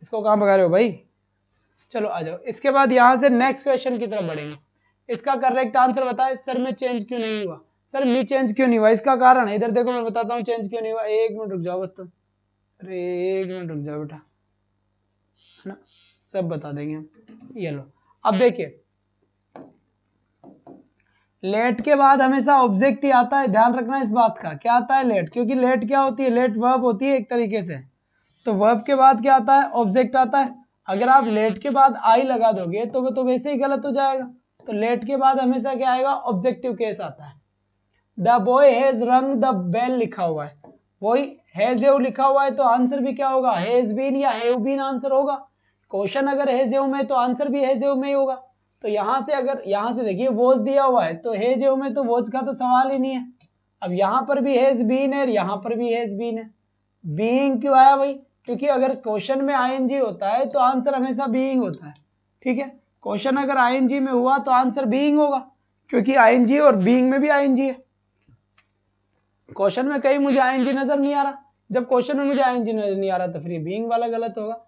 इसको कहां भगा रहे हो भाई। चलो आ जाओ, इसके बाद यहां से नेक्स्ट क्वेश्चन की तरफ बढ़ेंगे। इसका करेक्ट आंसर बताए सर, में चेंज क्यों नहीं हुआ, सर मी चेंज क्यों नहीं हुआ, इसका कारण है, इधर देखो मैं बताता हूँ चेंज क्यों नहीं हुआ। एक मिनट रुक जाओ बस तुम, अरे एक मिनट रुक जाओ बेटा, है ना, सब बता देंगे हम। ये लो, अब देखिए, लेट के बाद हमेशा ऑब्जेक्ट ही आता है, ध्यान रखना इस बात का, क्या आता है, लेट, क्योंकि लेट क्या होती है, लेट वर्ब होती है एक तरीके से, तो वर्ब के बाद क्या आता है, ऑब्जेक्ट आता है। अगर आप लेट के बाद आई लगा दोगे तो वो तो वैसे ही गलत हो जाएगा, तो लेट के बाद हमेशा क्या आएगा, ऑब्जेक्टिव केस आता है। द बॉय हैज रंग द बेल लिखा हुआ है, वही हैज एव लिखा हुआ है, तो आंसर भी क्या होगा, हैज बीन या हैव बीन आंसर होगा। क्वेश्चन अगर हैज एव में तो आंसर भी हैज एव में ही होगा। तो यहां से अगर यहां से देखिए वॉज दिया हुआ है, तो हैज एव में तो वॉज का तो सवाल ही नहीं है। अब यहां पर भी हैज बीन है, यहां पर भी हैज बीन है। बीइंग क्यों आया भाई, क्योंकि अगर क्वेश्चन में आईएनजी होता है तो आंसर हमेशा बीइंग होता है। ठीक है, क्वेश्चन अगर आईएनजी में हुआ तो आंसर बीइंग होगा, क्योंकि आईएनजी और बीइंग में भी आईएनजी है। क्वेश्चन में कहीं मुझे आईएनजी नजर नहीं आ रहा, जब क्वेश्चन में मुझे आईएनजी नजर नहीं आ रहा तो फिर बीइंग वाला गलत होगा।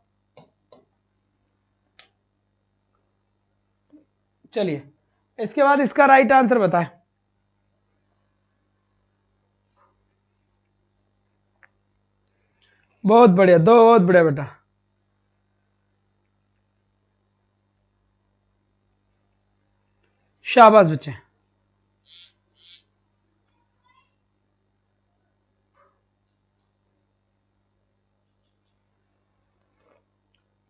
चलिए, इसके बाद इसका राइट आंसर बताएं। बहुत बढ़िया, बहुत बढ़िया बेटा, शाबाश बच्चे।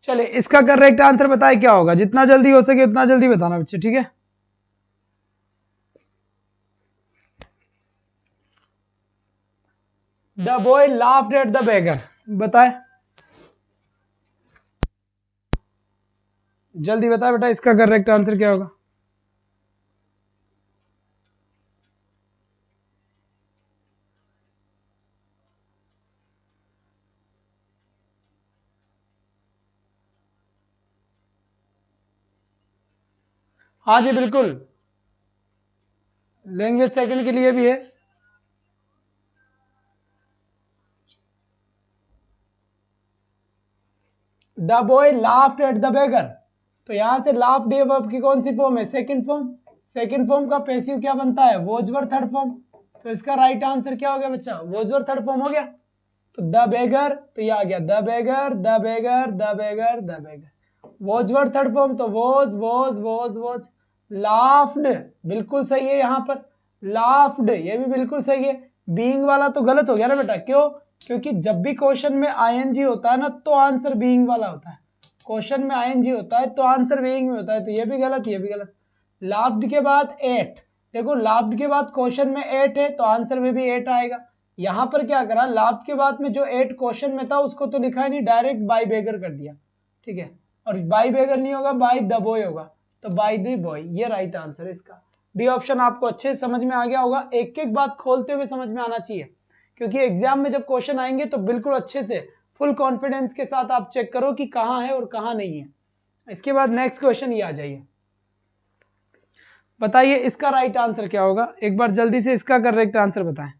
चलिए, इसका करेक्ट आंसर बताए क्या होगा, जितना जल्दी हो सके उतना जल्दी बताना बच्चे। ठीक है, the boy laughed at the beggar, बताए, जल्दी बताए बेटा, इसका करेक्ट आंसर क्या होगा। हाँ जी बिल्कुल, लैंग्वेज सेकंड के लिए भी है। The boy laughed at the beggar, तो यहां से लाफ्ड ये वर्ब की कौन सी फॉर्म है, सेकंड फॉर्म। सेकंड फॉर्म का पैसिव क्या बनता है, वॉज वर थर्ड फॉर्म, तो इसका राइट आंसर क्या हो गया बच्चा, वॉज वर थर्ड फॉर्म हो गया। तो द बेगर, तो ये आ गया the beggar, the beggar, the beggar, the beggar, was were third form, तो वॉज लाफ्ड बिल्कुल सही है, यहां पर लाफ्ड ये भी बिल्कुल सही है। बीइंग वाला तो गलत हो गया ना बेटा, क्यों, क्योंकि जब भी क्वेश्चन में आईएनजी होता है ना तो आंसर बीइंग वाला होता है, क्वेश्चन में आईएनजी होता है तो आंसर बीइंग में होता है, तो ये भी गलत, ये भी गलत। लाफ्ड के बाद एट, देखो लाफ्ड के बाद क्वेश्चन में एट है तो आंसर में भी एट आएगा। यहां पर क्या करा, लाफ्ड के बाद में जो एट क्वेश्चन में था उसको तो लिखा ही नहीं, डायरेक्ट बाय बेगर कर दिया। ठीक है, और बाय बेगर नहीं होगा, बाय द बॉय होगा, तो बाय द बॉय, ये राइट आंसर है इसका। डी ऑप्शन आपको अच्छे से समझ में आ गया होगा, एक एक बात खोलते हुए समझ में आना चाहिए, क्योंकि एग्जाम में जब क्वेश्चन आएंगे तो बिल्कुल अच्छे से फुल कॉन्फिडेंस के साथ आप चेक करो कि कहां है और कहां नहीं है। इसके बाद नेक्स्ट क्वेश्चन ये आ जाइए, बताइए इसका राइट आंसर क्या होगा, एक बार जल्दी से इसका करेक्ट आंसर बताएं।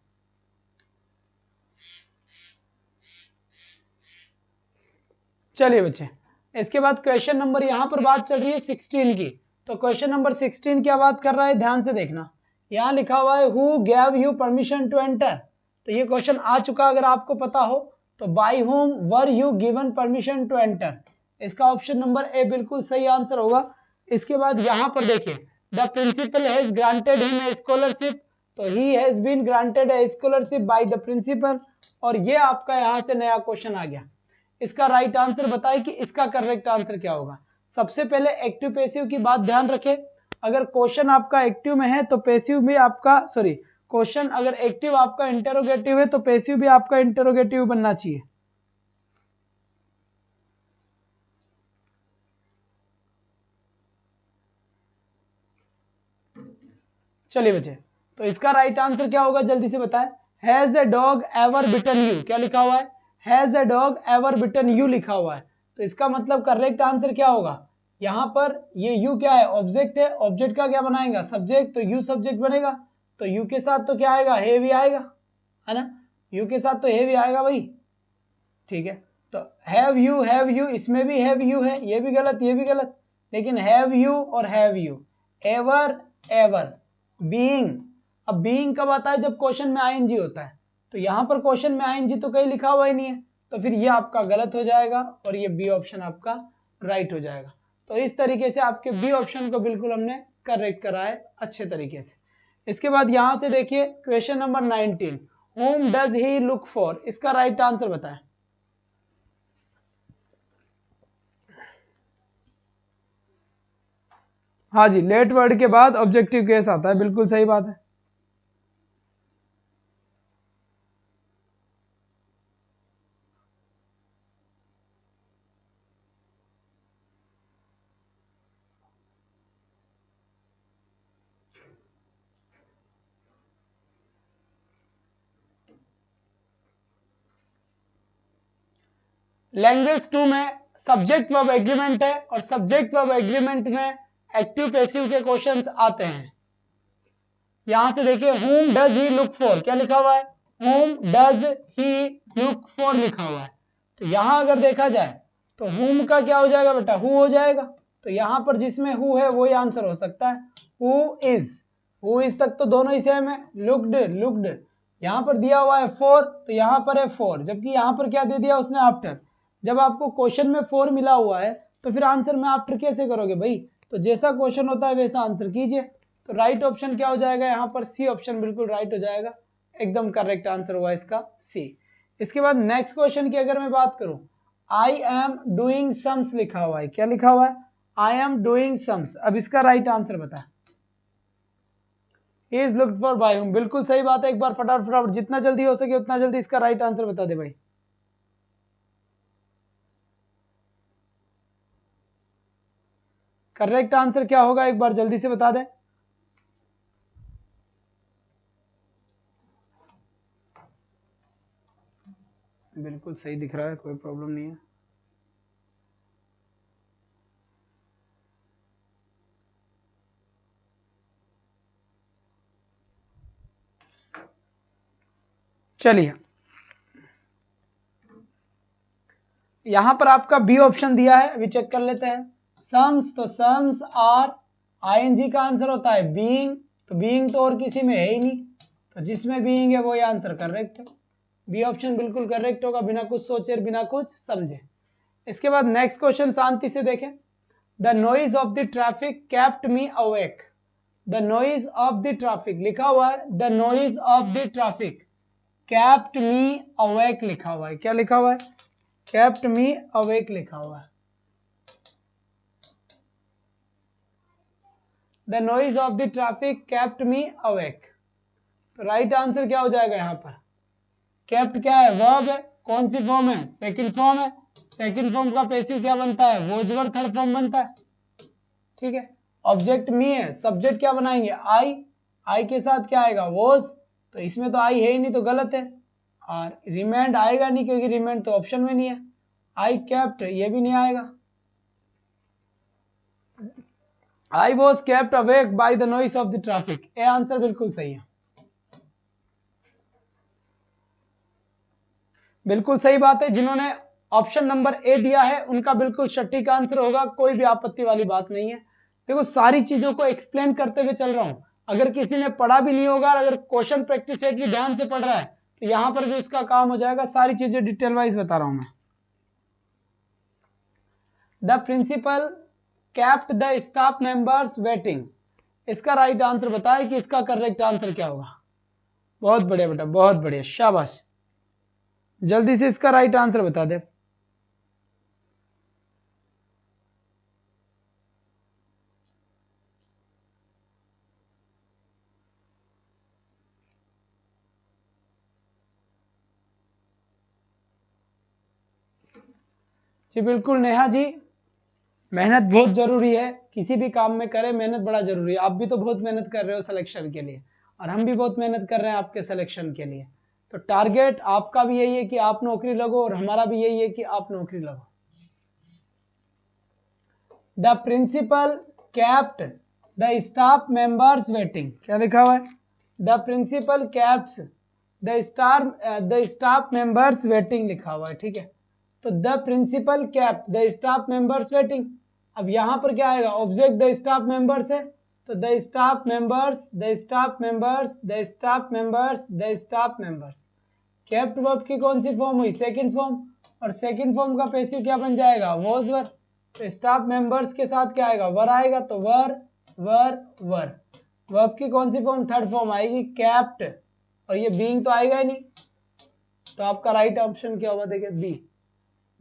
चलिए बच्चे, इसके बाद क्वेश्चन नंबर यहां पर बात चल रही है 16 की। तो क्वेश्चन नंबर 16 क्या बात कर रहा है, ध्यान से देखना। यहां लिखा हुआ है who gave you permission to enter. तो ये क्वेश्चन आ चुका, अगर आपको पता हो तो by whom were you given permission to enter, इसका ऑप्शन नंबर ए बिल्कुल सही आंसर होगा। इसके बाद यहां पर देखिए, the principal has granted him a scholarship, तो he has been granted a scholarship by the principal, और ये आपका यहां से नया क्वेश्चन आ गया। इसका राइट आंसर बताए कि इसका करेक्ट आंसर क्या होगा। सबसे पहले एक्टिव पैसिव की बात ध्यान रखें, अगर क्वेश्चन आपका एक्टिव में है तो पैसिव भी आपका, सॉरी, क्वेश्चन अगर एक्टिव आपका इंटरोगेटिव है तो पैसिव भी आपका इंटरोगेटिव बनना चाहिए। चलिए बच्चे, तो इसका राइट आंसर क्या होगा जल्दी से बताएं। Has a dog ever bitten you, क्या लिखा हुआ है, has a dog ever bitten you लिखा हुआ है। तो इसका मतलब करेक्ट आंसर क्या होगा, यहां पर ये यू क्या है, ऑब्जेक्ट है, ऑब्जेक्ट का क्या बनाएगा, सब्जेक्ट, तो यू सब्जेक्ट बनेगा, तो यू के साथ तो क्या आएगा, हे भी आएगा, है ना, यू के साथ तो हे भी आएगा भाई, ठीक है। तो हैव यू, इसमें भी हैव यू है, ये भी गलत, ये भी गलत, लेकिन हैव यू और have you, ever ever, being, अब बीइंग कब आता है, जब क्वेश्चन में आईएनजी होता है, तो यहां पर क्वेश्चन में आईएनजी तो कहीं लिखा हुआ ही नहीं है, तो फिर ये आपका गलत हो जाएगा और ये बी ऑप्शन आपका राइट हो जाएगा। तो इस तरीके से आपके बी ऑप्शन को बिल्कुल हमने करेक्ट करा है अच्छे तरीके से। इसके बाद यहां से देखिए question number 19, whom does he look for, इसका राइट आंसर बताएं। हाँ जी, लेट वर्ड के बाद ऑब्जेक्टिव केस आता है, बिल्कुल सही बात है। लैंग्वेज 2 में सब्जेक्ट वर्ब एग्रीमेंट है और सब्जेक्ट वर्ब एग्रीमेंट में एक्टिव पैसिव के क्वेश्चंस आते हैं। यहां से देखिए whom does he look for, क्या लिखा हुआ है, whom does he look for लिखा हुआ है। तो यहां अगर देखा जाए तो whom का क्या हो जाएगा बेटा, who हो जाएगा। तो यहां पर जिसमें who है वही आंसर हो सकता है। who is तक तो दोनों ही सेम है। looked यहां पर दिया हुआ है for, तो यहां पर है for, जबकि यहां पर क्या दे दिया उसने, आफ्टर। जब आपको क्वेश्चन में for मिला हुआ है तो फिर आंसर में आफ्टर कैसे करोगे भाई, तो जैसा क्वेश्चन होता है वैसा आंसर कीजिए। तो राइट ऑप्शन क्या हो जाएगा यहाँ पर, सी ऑप्शन बिल्कुल राइट हो जाएगा, एकदम करेक्ट आंसर हुआ इसका सी। इसके बाद नेक्स्ट क्वेश्चन की अगर मैं बात करूं, आई एम डूइंग सम्स लिखा हुआ है, क्या लिखा हुआ है, आई एम डूइंग सम्स। अब इसका राइट आंसर बता। He is looked for by whom, बिल्कुल सही बात है। एक बार फटाफट जितना जल्दी हो सके उतना जल्दी इसका राइट आंसर बता दे भाई। करेक्ट आंसर क्या होगा एक बार जल्दी से बता दें। बिल्कुल सही दिख रहा है, कोई प्रॉब्लम नहीं है। चलिए, यहां पर आपका बी ऑप्शन दिया है, अभी चेक कर लेते हैं। सम्स, तो सम्स आर, आईएनजी का आंसर होता है बीइंग, तो बीइंग तो और किसी में है ही नहीं, तो जिसमें बीइंग है वही आंसर करेक्ट है। बी ऑप्शन बिल्कुल करेक्ट होगा, बिना कुछ सोचे बिना कुछ समझे। इसके बाद नेक्स्ट क्वेश्चन शांति से देखें। The noise of the traffic kept me awake, the noise of the traffic लिखा हुआ है, the noise of the traffic kept me awake लिखा हुआ है, क्या लिखा हुआ है, केप्ट मी अवेक लिखा हुआ है। The noise of the traffic kept me awake, तो राइट आंसर क्या हो जाएगा यहाँ पर, केप्ट क्या है, वर्ब है, कौन सी फॉर्म है, सेकंड फॉर्म है, सेकंड फॉर्म का पैसिव क्या बनता है, वॉज वर्ब थर्ड फॉर्म बनता है, ठीक है। ऑब्जेक्ट मी है, सब्जेक्ट क्या बनाएंगे, आई, आई के साथ क्या आएगा, वॉज, तो इसमें तो आई है ही नहीं तो गलत है, और रिमेंड आएगा नहीं क्योंकि रिमेंड तो ऑप्शन में नहीं है। आई केप्ट ये भी नहीं आएगा। I was kept awake by the noise of the traffic, ये आंसर बिल्कुल सही है, बिल्कुल सही बात है। जिन्होंने ऑप्शन नंबर ए दिया है उनका बिल्कुल सटीक आंसर होगा, कोई भी आपत्ति वाली बात नहीं है। देखो सारी चीजों को एक्सप्लेन करते हुए चल रहा हूं, अगर किसी ने पढ़ा भी नहीं होगा, अगर क्वेश्चन प्रैक्टिस सेट भी ध्यान से पढ़ रहा है तो यहां पर भी उसका काम हो जाएगा। सारी चीजें डिटेल वाइज बता रहा हूं मैं। The principal kept the staff members waiting, इसका राइट आंसर बताए कि इसका करेक्ट आंसर क्या होगा। बहुत बढ़िया बेटा, बहुत बढ़िया, शाबाश, जल्दी से इसका राइट आंसर बता दे। जी बिल्कुल नेहा जी, मेहनत बहुत जरूरी है, किसी भी काम में करें मेहनत बड़ा जरूरी है। आप भी तो बहुत मेहनत कर रहे हो सिलेक्शन के लिए, और हम भी बहुत मेहनत कर रहे हैं आपके सिलेक्शन के लिए। तो टारगेट आपका भी यही है कि आप नौकरी लगो, और हमारा भी यही है कि आप नौकरी लगो। The principal kept the staff members waiting, क्या लिखा हुआ है? The principal kepts the staff members waiting लिखा हुआ है, ठीक है। तो the principal kept the staff members waiting, अब यहां पर क्या आएगा? ऑब्जेक्ट द स्टाफ मेंबर्स है, तो the staff members the staff members the staff members the staff members. Kept verb की कौन सी फॉर्म हुई? सेकंड फॉर्म, और सेकंड फॉर्म का पैसिव क्या बन जाएगा? Was were. तो स्टाफ मेंबर्स के साथ क्या आएगा? वर आएगा, तो वर वर वर। वर्ब की कौन सी फॉर्म? थर्ड फॉर्म आएगी केप्ट, और ये बीइंग तो आएगा ही नहीं, तो आपका राइट ऑप्शन क्या होगा? देखिए बी,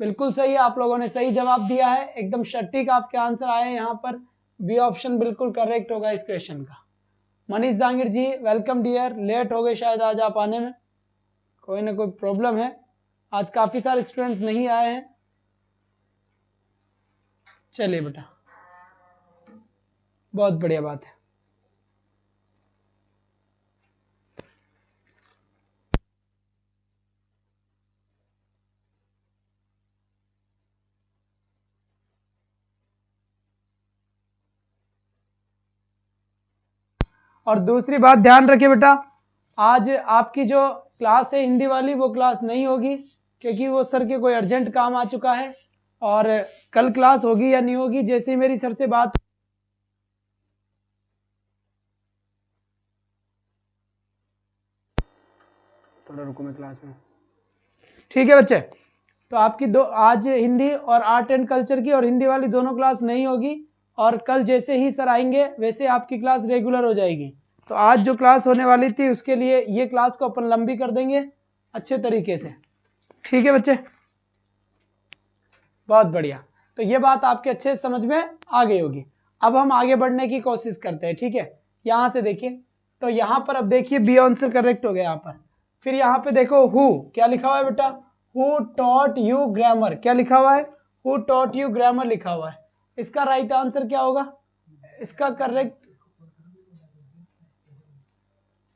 बिल्कुल सही है, आप लोगों ने सही जवाब दिया है, एकदम सटीक आपके आंसर आए हैं यहाँ पर। बी ऑप्शन बिल्कुल करेक्ट होगा इस क्वेश्चन का। मनीष जांगिर जी वेलकम डियर, लेट हो गए शायद आज आप आने में, कोई ना कोई प्रॉब्लम है, आज काफी सारे स्टूडेंट्स नहीं आए हैं। चलिए बेटा, बहुत बढ़िया बात है। और दूसरी बात ध्यान रखिए बेटा, आज आपकी जो क्लास है हिंदी वाली वो क्लास नहीं होगी, क्योंकि वो सर के कोई अर्जेंट काम आ चुका है। और कल क्लास होगी या नहीं होगी, जैसे ही मेरी सर से बात, थोड़ा रुको मैं क्लास में, ठीक है बच्चे। तो आपकी दो आज हिंदी और आर्ट एंड कल्चर की और हिंदी वाली दोनों क्लास नहीं होगी, और कल जैसे ही सर आएंगे वैसे आपकी क्लास रेगुलर हो जाएगी। तो आज जो क्लास होने वाली थी उसके लिए ये क्लास को अपन लंबी कर देंगे अच्छे तरीके से, ठीक है बच्चे। बहुत बढ़िया, तो ये बात आपके अच्छे समझ में आ गई होगी। अब हम आगे बढ़ने की कोशिश करते हैं, ठीक है। यहां से देखिए, तो यहां पर अब देखिए बी आंसर करेक्ट हो गया यहाँ पर। फिर यहाँ पे देखो हु, क्या लिखा हुआ है बेटा? हु टॉट यू ग्रामर, क्या लिखा हुआ है? हु टॉट यू ग्रामर लिखा हुआ है। इसका राइट आंसर क्या होगा? इसका करेक्ट,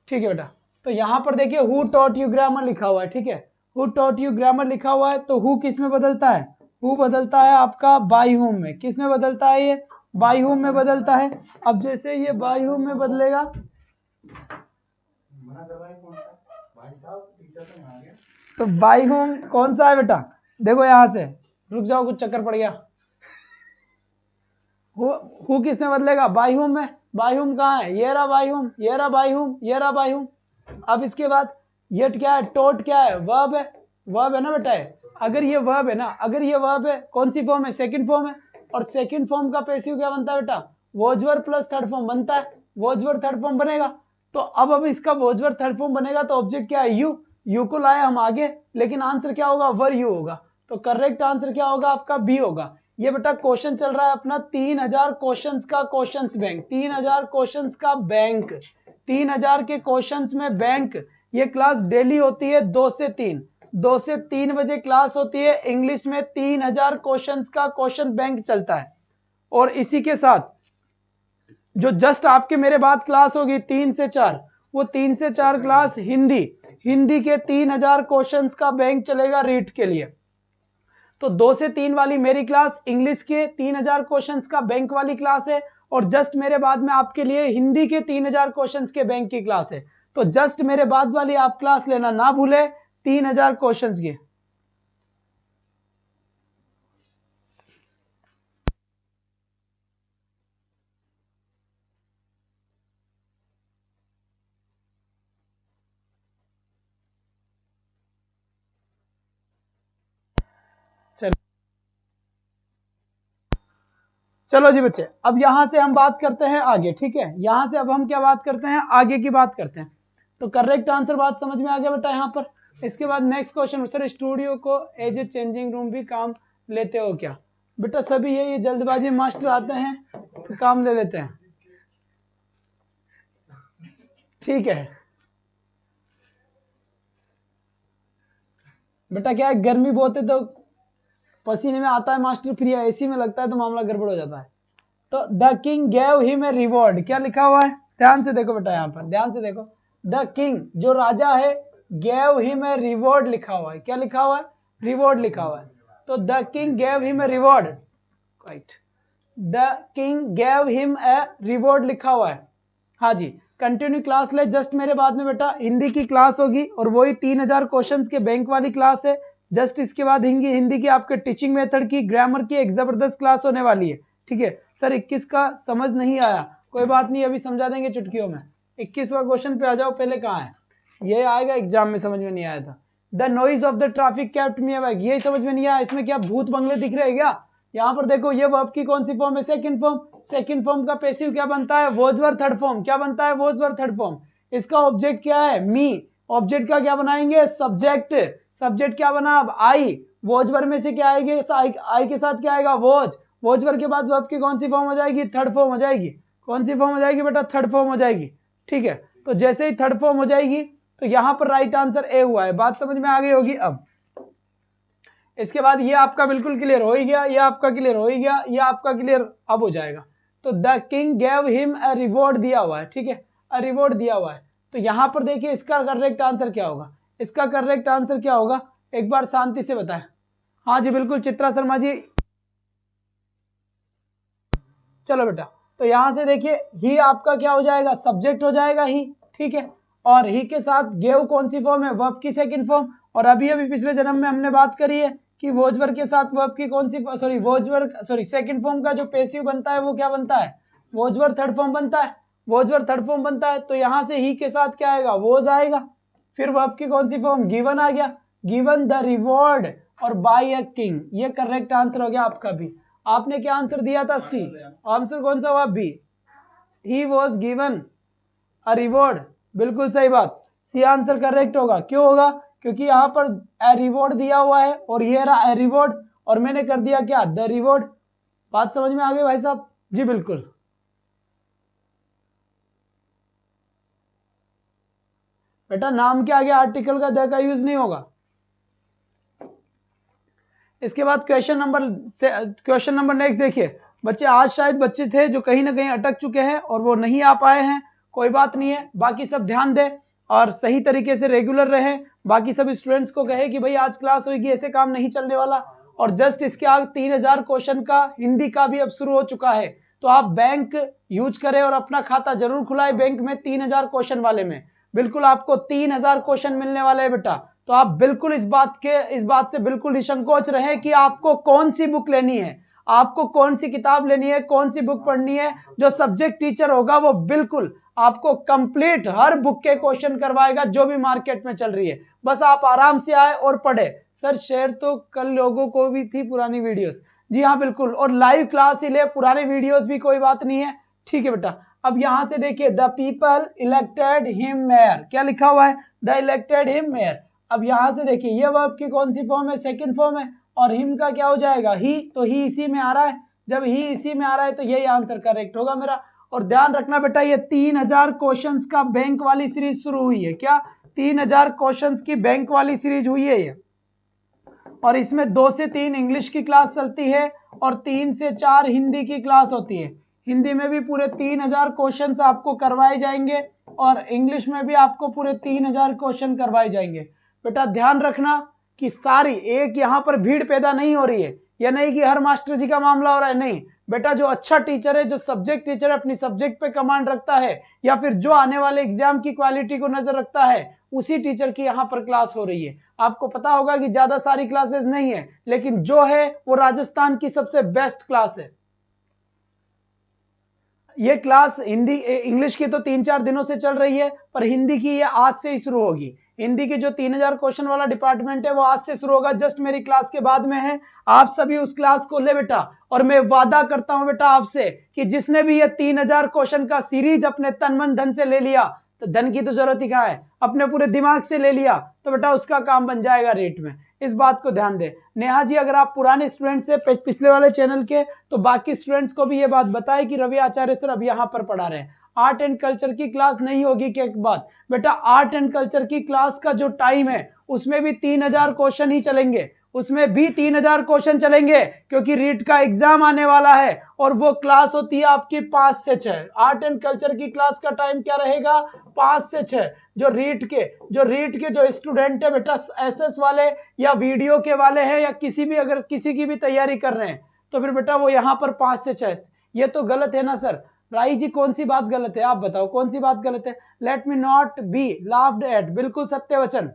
ठीक है बेटा। तो यहां पर देखिए हु टॉट यू ग्रामर लिखा हुआ है, ठीक है। हु टॉट यू ग्रामर लिखा हुआ है, तो हु किस में बदलता है? हु बदलता है आपका बाय हुम में। किस में बदलता है? ये बाय हुम में बदलता है। अब जैसे ये बाय हुम में बदलेगा, तो बाय हुम कौन सा है बेटा? देखो यहां से, रुक जाओ कुछ चक्कर पड़ गया। हु किस में बदलेगा? बाय हुम में। बाय हुम कहाँ है? ये रहा बाय हुम, ये रहा बाय हुम, ये रहा बाय हुम। अब इसके बाद ये क्या है? टॉट क्या है? वर्ब है, वर्ब है ना बेटा। अगर ये वर्ब है ना, अगर ये वर्ब है, कौन सी फॉर्म है? सेकंड फॉर्म है, और सेकंड फॉर्म का पैसिव क्या बनता है बेटा? वॉज प्लस थर्ड फॉर्म बनता है। वॉज थर्ड फॉर्म बनेगा, तो अब इसका वॉज थर्ड फॉर्म बनेगा, तो ऑब्जेक्ट क्या है? यू। यू को लाए हम आगे, लेकिन आंसर क्या होगा? वर यू होगा। तो करेक्ट आंसर क्या होगा आपका? बी होगा। ये बेटा क्वेश्चन चल रहा है अपना 3000 क्वेश्चंस का क्वेश्चंस बैंक, 3000 क्वेश्चंस का बैंक, 3000 के क्वेश्चंस में बैंक। ये क्लास डेली होती है 2 से 3, 2 से 3 बजे क्लास होती है इंग्लिश में। 3000 क्वेश्चंस का क्वेश्चन बैंक चलता है। और इसी के साथ जो जस्ट आपके मेरे बाद क्लास होगी 3 से 4, वो 3 से 4 क्लास हिंदी, हिंदी के 3000 क्वेश्चंस का बैंक चलेगा रीड के लिए। तो 2 से 3 वाली मेरी क्लास इंग्लिश के 3000 क्वेश्चंस का बैंक वाली क्लास है, और जस्ट मेरे बाद में आपके लिए हिंदी के 3000 क्वेश्चंस के बैंक की क्लास है। तो जस्ट मेरे बाद वाली आप क्लास लेना ना भूले, 3000 क्वेश्चंस की। चलो जी बच्चे, अब यहां से हम बात करते हैं आगे, ठीक है। यहां से अब हम क्या बात करते हैं, आगे की बात करते हैं। तो करेक्ट आंसर बात समझ में आ गया बेटा यहाँ पर। इसके बाद नेक्स्ट क्वेश्चन, सर स्टूडियो को एज ए चेंजिंग रूम भी काम लेते हो क्या? बेटा सभी ये जल्दबाजी मास्टर आते हैं तो काम ले लेते हैं, ठीक है बेटा। क्या है, गर्मी बहुत है तो पसीने में आता है मास्टर, फिर एसी में लगता है तो मामला गड़बड़ हो जाता है। तो the king gave him a reward, क्या लिखा हुआ है, ध्यान से देखो बेटा, यहाँ पर ध्यान से देखो। द किंग जो राजा है, गेव हिम ए रिवॉर्ड लिखा हुआ है, क्या लिखा हुआ है, रिवॉर्ड लिखा हुआ है। तो the king gave him a reward, right, the king gave him a reward लिखा हुआ है। हाँ जी, कंटिन्यू क्लास ले, जस्ट मेरे बाद में बेटा हिंदी की क्लास होगी और वही 3000 क्वेश्चंस के बैंक वाली क्लास है। जस्ट इसके बाद हिंदी की आपके टीचिंग मेथड की, ग्रामर की एक जबरदस्त क्लास होने वाली है, ठीक है। सर 21 का समझ नहीं आया, कोई बात नहीं, अभी समझा देंगे चुटकियों में। 21वां क्वेश्चन पे आ जाओ, पहले कहाँ है, ये आएगा एग्जाम में, समझ में नहीं आया था। The noise of the traffic kept me awake, यही समझ में नहीं आया। इसमें क्या भूत बंगले दिख रहे हैं क्या? यहाँ पर देखो, ये वर्ब की कौन सी फॉर्म है, सेकंड फॉर्म। सेकंड फॉर्म का पैसिव क्या बनता है, वॉजवर्थ थर्ड फॉर्म। क्या बनता है, वॉजवर्थ थर्ड फॉर्म। इसका ऑब्जेक्ट क्या है, मी। ऑब्जेक्ट का क्या बनाएंगे, सब्जेक्ट। सब्जेक्ट क्या बना, अब आई। वॉजवर्थ में से क्या आएगी, आई के साथ क्या आएगा, वॉज। वॉजवर्थ के बाद वर्ब की कौन सी फॉर्म हो जाएगी, थर्ड फॉर्म हो जाएगी। कौन सी फॉर्म हो जाएगी बेटा, थर्ड फॉर्म हो जाएगी, ठीक है। तो जैसे ही थर्ड फॉर्म हो जाएगी तो यहां पर राइट आंसर ए हुआ है, बात समझ में आ गई होगी। अब इसके बाद ये आपका बिल्कुल क्लियर हो ही गया, ये आपका क्लियर हो ही गया, ये आपका क्लियर अब हो जाएगा। तो the king gave him a reward दिया हुआ है, ठीक है, अ रिवॉर्ड दिया हुआ है। तो यहां पर देखिए इसका करेक्ट आंसर क्या होगा, इसका करेक्ट आंसर क्या होगा, एक बार शांति से बताएं। हाँ जी बिल्कुल चित्रा शर्मा जी, चलो बेटा। तो यहां से देखिए ही आपका क्या हो जाएगा, सब्जेक्ट हो जाएगा ही, ठीक है। और ही के साथ गेव कौन सी फॉर्म है, वर्ब की सेकंड फॉर्म। और अभी पिछले जन्म में हमने बात करी है कि वॉजवर्थ के साथ वर्ब की कौन सी, सॉरी सेकंड फॉर्म का जो पैसिव बनता है वो क्या बनता है, वॉजवर्थ थर्ड फॉर्म बनता है। वॉजवर्थ थर्ड फॉर्म बनता है तो यहां से ही के साथ क्या आएगा, वॉज आएगा। फिर वर्ब की कौन सी फॉर्म, गिवन आ गया, गिवन द रिवॉर्ड और बाय अ किंग। ये करेक्ट आंसर हो गया आपका भी। आपने क्या आंसर दिया था, सी। आंसर कौन सा हुआ, B. He was given a reward, बिल्कुल सही बात, सी आंसर करेक्ट होगा। क्यों होगा, क्योंकि यहां पर ए रिवॉर्ड दिया हुआ है और ये रहा ए रिवॉर्ड, और मैंने कर दिया क्या, द रिवॉर्ड। बात समझ में आ गई भाई साहब जी, बिल्कुल। बेटा नाम के आगे आर्टिकल का द का यूज नहीं होगा। इसके बाद क्वेश्चन नंबर नेक्स्ट देखिए बच्चे, आज शायद बच्चे थे जो कहीं ना कहीं अटक चुके हैं और वो नहीं आ पाए हैं, कोई बात नहीं है, बाकी सब ध्यान दें और सही तरीके से रेगुलर रहे। बाकी सब स्टूडेंट्स को कहे कि भाई आज क्लास होगी, ऐसे काम नहीं चलने वाला। और जस्ट इसके आगे 3000 क्वेश्चन का हिंदी का भी अब शुरू हो चुका है, तो आप बैंक यूज करें और अपना खाता जरूर खुलाए बैंक में। 3000 क्वेश्चन वाले में बिल्कुल आपको 3000 क्वेश्चन मिलने वाले हैं बेटा। तो आप बिल्कुल इस बात से बिल्कुल निसंकोच रहे कि आपको कौन सी बुक लेनी है, आपको कौन सी किताब लेनी है, कौन सी बुक पढ़नी है। जो सब्जेक्ट टीचर होगा वो बिल्कुल आपको कंप्लीट हर बुक के क्वेश्चन करवाएगा जो भी मार्केट में चल रही है। बस आप आराम से आए और पढ़े। सर शेयर तो कल लोगों को भी थी पुरानी वीडियोस, जी हाँ बिल्कुल, और लाइव क्लास ही ले, पुरानी वीडियोस भी कोई बात नहीं है, ठीक है बेटा। अब यहां से देखिए, the people elected him mayor, क्या लिखा हुआ है, द इलेक्टेड हिम मेयर। अब यहां से देखिए ये वर्ब की कौन सी फॉर्म है, सेकंड फॉर्म है, और हिम का क्या हो जाएगा, ही। तो ही इसी में आ रहा है, जब ही इसी में आ रहा है तो यही आंसर करेक्ट होगा मेरा। और ध्यान रखना बेटा, ये 3000 क्वेश्चंस का बैंक वाली सीरीज शुरू हुई है, क्या 3000 क्वेश्चंस की बैंक वाली सीरीज हुई है ये। और इसमें 2 से 3 इंग्लिश की क्लास चलती है और 3 से 4 हिंदी की क्लास होती है। हिंदी में भी पूरे 3000 क्वेश्चंस आपको करवाए जाएंगे और इंग्लिश में भी आपको पूरे 3000 क्वेश्चन करवाए जाएंगे। बेटा ध्यान रखना कि सारी एक यहाँ पर भीड़ पैदा नहीं हो रही है, या नहीं कि हर मास्टर जी का मामला हो रहा है, नहीं बेटा। जो अच्छा टीचर है, जो सब्जेक्ट टीचर है, अपनी सब्जेक्ट पे कमांड रखता है, या फिर जो आने वाले एग्जाम की क्वालिटी को नजर रखता है, उसी टीचर की यहाँ पर क्लास हो रही है। आपको पता होगा कि ज्यादा सारी क्लासेस नहीं है, लेकिन जो है वो राजस्थान की सबसे बेस्ट क्लास है। ये क्लास हिंदी इंग्लिश की तो 3-4 दिनों से चल रही है, पर हिंदी की ये आज से ही शुरू होगी। हिंदी के जो 3000 क्वेश्चन वाला डिपार्टमेंट है वो आज से शुरू होगा, जस्ट मेरी क्लास के बाद में है। आप सभी उस क्लास को ले बेटा, और मैं वादा करता हूं बेटा आपसे कि जिसने भी ये 3000 क्वेश्चन का सीरीज अपने तन मन धन से ले लिया, तो धन की तो जरूरत ही कहाँ है, अपने पूरे दिमाग से ले लिया, तो बेटा उसका काम बन जाएगा रेट में। इस बात को ध्यान दे। नेहा जी अगर आप पुराने स्टूडेंट से पिछले वाले चैनल के, तो बाकी स्टूडेंट्स को भी ये बात बताए कि रवि आचार्य सर अब यहाँ पर पढ़ा रहे हैं। आर्ट एंड कल्चर की क्लास नहीं होगी क्या? एक बात बेटा, आर्ट एंड कल्चर की क्लास का जो टाइम है उसमें भी 3000 क्वेश्चन ही चलेंगे, उसमें भी 3000 क्वेश्चन चलेंगे, क्योंकि रीट का एग्जाम आने वाला है और वो क्लास होती है आपकी 5 से 6। आर्ट एंड कल्चर की क्लास का टाइम क्या रहेगा? 5 से 6। जो रीट के जो स्टूडेंट है बेटा, एसएस वाले या वीडियो के वाले हैं या किसी भी, अगर किसी की भी तैयारी कर रहे हैं, तो फिर बेटा वो यहाँ पर 5 से 6। ये तो गलत है ना सर? राई जी कौन सी बात गलत है? आप बताओ कौन सी बात गलत है? Let me not be laughed eight, बिल्कुल सत्य वचन।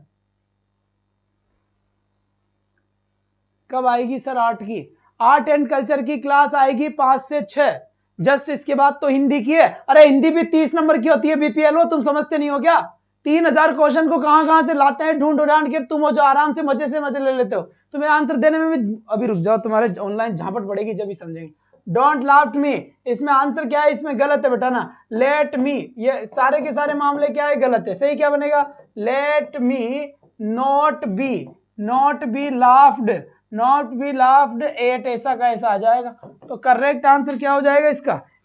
कब आएगी सर आर्ट की? आर्ट एंड कल्चर की क्लास आएगी 5 से 6, जस्ट इसके बाद तो हिंदी की है। अरे हिंदी भी 30 नंबर की होती है बीपीएलओ, तुम समझते नहीं हो क्या? 3000 क्वेश्चन को कहां से लाते हैं ढूंढ ढूंढ के, तुम हो जो आराम से मजे से मजे ले लेते हो। तुम्हें आंसर देने में भी, अभी रुक जाओ, तुम्हारे ऑनलाइन झापट पड़ेगी जब ही समझेंगे। डोंट लाफ्ट मी, इसमें आंसर क्या है? इसमें गलत है बेटा ना, लेट मी। ये सारे के सारे मामले क्या है? गलत है। सही क्या बनेगा? Let me not be laughed, not be laughed eight, ऐसा का ऐसा आ जाएगा। तो करेक्ट आंसर क्या हो जाएगा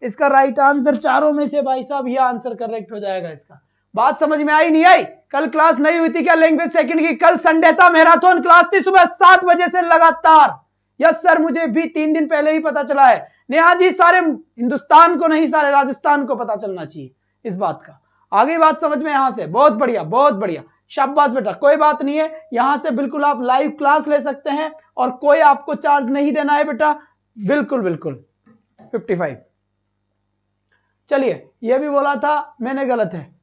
इसका राइट आंसर चारों में से भाई साहब ये आंसर करेक्ट हो जाएगा इसका। बात समझ में आई नहीं आई? कल क्लास नहीं हुई थी क्या लैंग्वेज सेकंड की? कल संडे था, मैराथन क्लास थी सुबह 7 बजे से लगातार। यस सर, मुझे भी 3 दिन पहले ही पता चला है। नेहा जी सारे हिंदुस्तान को नहीं, सारे राजस्थान को पता चलना चाहिए इस बात का। आगे बात समझ में यहां से? बहुत बढ़िया, बहुत बढ़िया, शाबाश बेटा। कोई बात नहीं है, यहां से बिल्कुल आप लाइव क्लास ले सकते हैं और कोई आपको चार्ज नहीं देना है बेटा, बिल्कुल बिल्कुल। 55। चलिए, यह भी बोला था मैंने, गलत है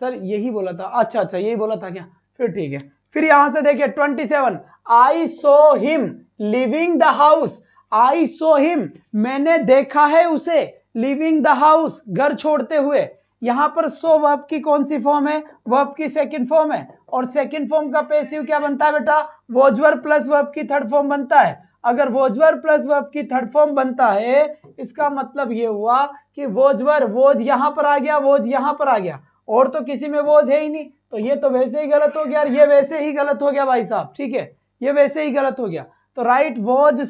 सर, यही बोला था। अच्छा यही बोला था क्या? फिर ठीक है। फिर यहां से देखिए 27, I saw him leaving the house. I saw him, मैंने देखा है उसे, लिविंग द हाउस, घर छोड़ते हुए। यहां पर सो वर्ब की कौन सी फॉर्म है? वर्ब की सेकंड फॉर्म है, और सेकंड फॉर्म का पैसिव क्या बनता है बेटा? वॉज वर्ब प्लस वर्ब की थर्ड फॉर्म बनता है। अगर वॉज वर्ब प्लस वर्ब की थर्ड फॉर्म बनता है, इसका मतलब ये हुआ कि वॉज वर्ब, वॉज यहां पर आ गया, वॉज यहां पर आ गया, और तो किसी में वॉज है ही नहीं, तो ये तो वैसे ही गलत हो गया, ये वैसे ही गलत हो गया भाई साहब। ठीक है, ये वैसे ही गलत हो गया। तो राइट वॉज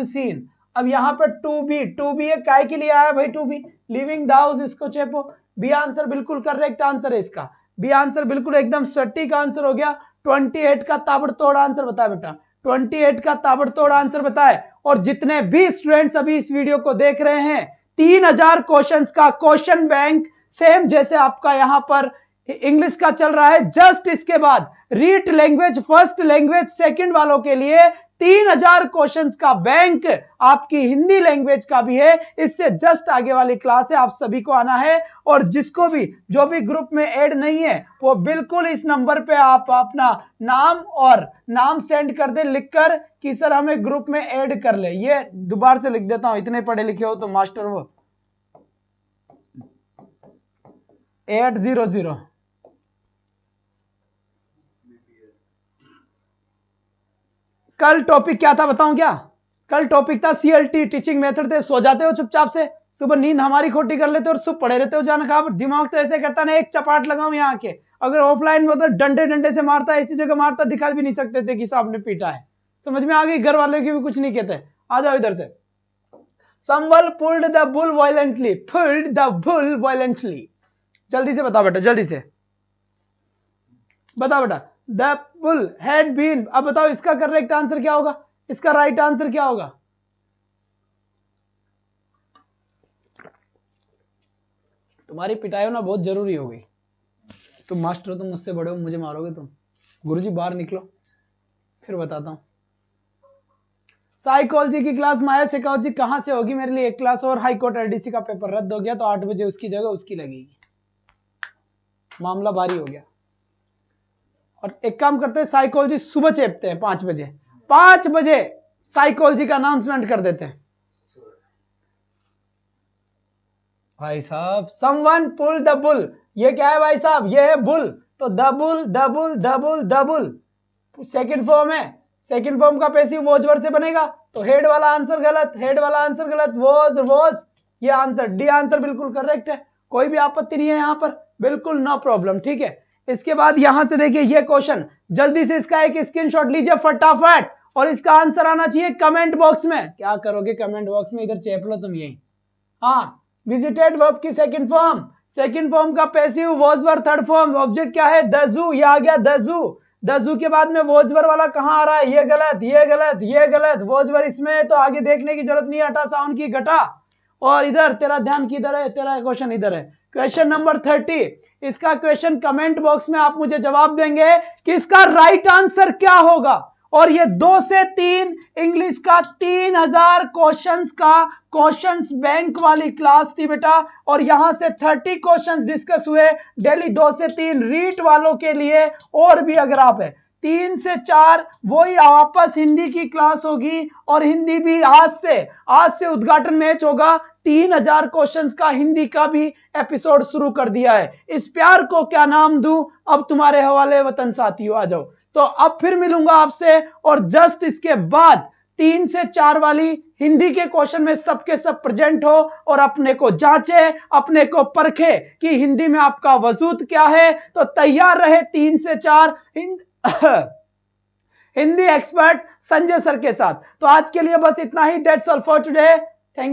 सीन। अब यहाँ पर टू बी है, काय के लिए आया भाई to be? Leaving the house, इसको चेपो। बी आंसर बिल्कुल करेक्ट आंसर है इसका। बी आंसर बिल्कुल एकदम सटीक आंसर हो गया। 28 का ताबड़तोड़ आंसर बताया बेटा, 28 का ताबड़तोड़ आंसर बताए। और जितने भी स्टूडेंट्स अभी इस वीडियो को देख रहे हैं, 3000 क्वेश्चंस का क्वेश्चन बैंक सेम जैसे आपका यहां पर इंग्लिश का चल रहा है, जस्ट इसके बाद REET language first language second वालों के लिए 3000 क्वेश्चंस का बैंक आपकी हिंदी लैंग्वेज का भी है। इससे जस्ट आगे वाली क्लास है, आप सभी को आना है। और जिसको भी, जो भी ग्रुप में ऐड नहीं है, वो बिल्कुल इस नंबर पे आप अपना नाम सेंड कर दे लिखकर कि सर हमें ग्रुप में ऐड कर ले। ये दोबारा से लिख देता हूं, इतने पढ़े लिखे हो तो मास्टर वो 800। कल टॉपिक क्या था बताऊं क्या? कल टॉपिक था सीएलटी टीचिंग मेथड थे। सो जाते हो चुपचाप से, सुबह नींद हमारी खोटी कर लेते हो और सुबह पढ़े रहते हो जाना कहां पर। दिमाग तो ऐसे करता ना, एक चपाट लगाऊं यहाँ के। अगर ऑफलाइन में होता डंडे से मारता, ऐसी जगह मारता दिखा भी नहीं सकते थे कि साहब ने पीटा है। समझ में आ गई? घर वालों की भी कुछ नहीं कहते। आ जाओ इधर से। संबल पुल्ड द बुल वायलेंटली, जल्दी से बताओ बेटा, जल्दी से बताओ बेटा। द बुल हैड बीन, अब बताओ इसका करेक्ट आंसर क्या होगा? इसका राइट आंसर क्या होगा? तुम्हारी पिटाई होना बहुत जरूरी हो गई। तुम मास्टर हो, तुम मुझसे बड़े हो, मुझे मारोगे तुम। गुरुजी बाहर निकलो, फिर बताता हूं। साइकोलॉजी की क्लास माया साइकोलॉजी कहां से होगी? मेरे लिए एक क्लास और। हाईकोर्ट एलडीसी का पेपर रद्द हो गया, तो 8 बजे उसकी जगह उसकी लगेगी। मामला भारी हो गया। और एक काम करते हैं, साइकोलॉजी सुबह चेपते हैं 5 बजे। 5 बजे साइकोलॉजी का अनाउंसमेंट कर देते हैं भाई साहब। समवन पुल द बुल, ये क्या है भाई साहब? ये है बुल। तो double double double double second form है, सेकंड फॉर्म का पैसिव वॉज वर्ड से बनेगा, तो हेड वाला आंसर गलत, हेड वाला आंसर गलत, वॉज ये आंसर डी आंसर बिल्कुल करेक्ट है, कोई भी आपत्ति नहीं है यहां पर, बिल्कुल नो प्रॉब्लम। ठीक है, इसके बाद यहां से देखिए ये क्वेश्चन, जल्दी से इसका एक स्क्रीनशॉट लीजिए फटाफट, और इसका आंसर आना चाहिए कमेंट बॉक्स में। क्या करोगे कमेंट बॉक्स में, इधर चेप लो तुम यही। हाँ, विजिटेड वर्ब की सेकंड फॉर्म, सेकंड फॉर्म का passive was verb, third form object क्या है, द जू, ये आ गया द जू, द जू के बाद में वॉजवर वाला कहां आ रहा है, ये गलत, ये गलत, ये गलत, वॉजवर इसमें है तो आगे देखने की जरूरत नहीं, हटा साउंड की घटा। और इधर तेरा ध्यान किधर है, तेरा क्वेश्चन इधर है, क्वेश्चन नंबर 30, इसका क्वेश्चन कमेंट बॉक्स में आप मुझे जवाब देंगे कि इसका राइट आंसर क्या होगा। और ये 2 से 3 इंग्लिश का 3000 क्वेश्चंस का क्वेश्चंस बैंक वाली क्लास थी बेटा, और यहां से 30 क्वेश्चंस डिस्कस हुए डेली 2 से 3 रीट वालों के लिए, और भी अगर आप है 3 से 4 वही वापस हिंदी की क्लास होगी, और हिंदी भी आज से उद्घाटन मैच होगा, 3000 क्वेश्चंस का हिंदी का भी एपिसोड शुरू कर दिया है। इस प्यार को क्या नाम दूं, अब तुम्हारे हवाले वतन साथियों, आ जाओ। तो अब फिर मिलूंगा आपसे, और जस्ट इसके बाद 3 से 4 वाली हिंदी के क्वेश्चन में सबके सब प्रेजेंट हो, और अपने को जांचे, अपने को परखे कि हिंदी में आपका वजूद क्या है। तो तैयार रहे 3 से 4 हिंदी एक्सपर्ट संजय सर के साथ। तो आज के लिए बस इतना ही, दैट्स ऑल फॉर टुडे।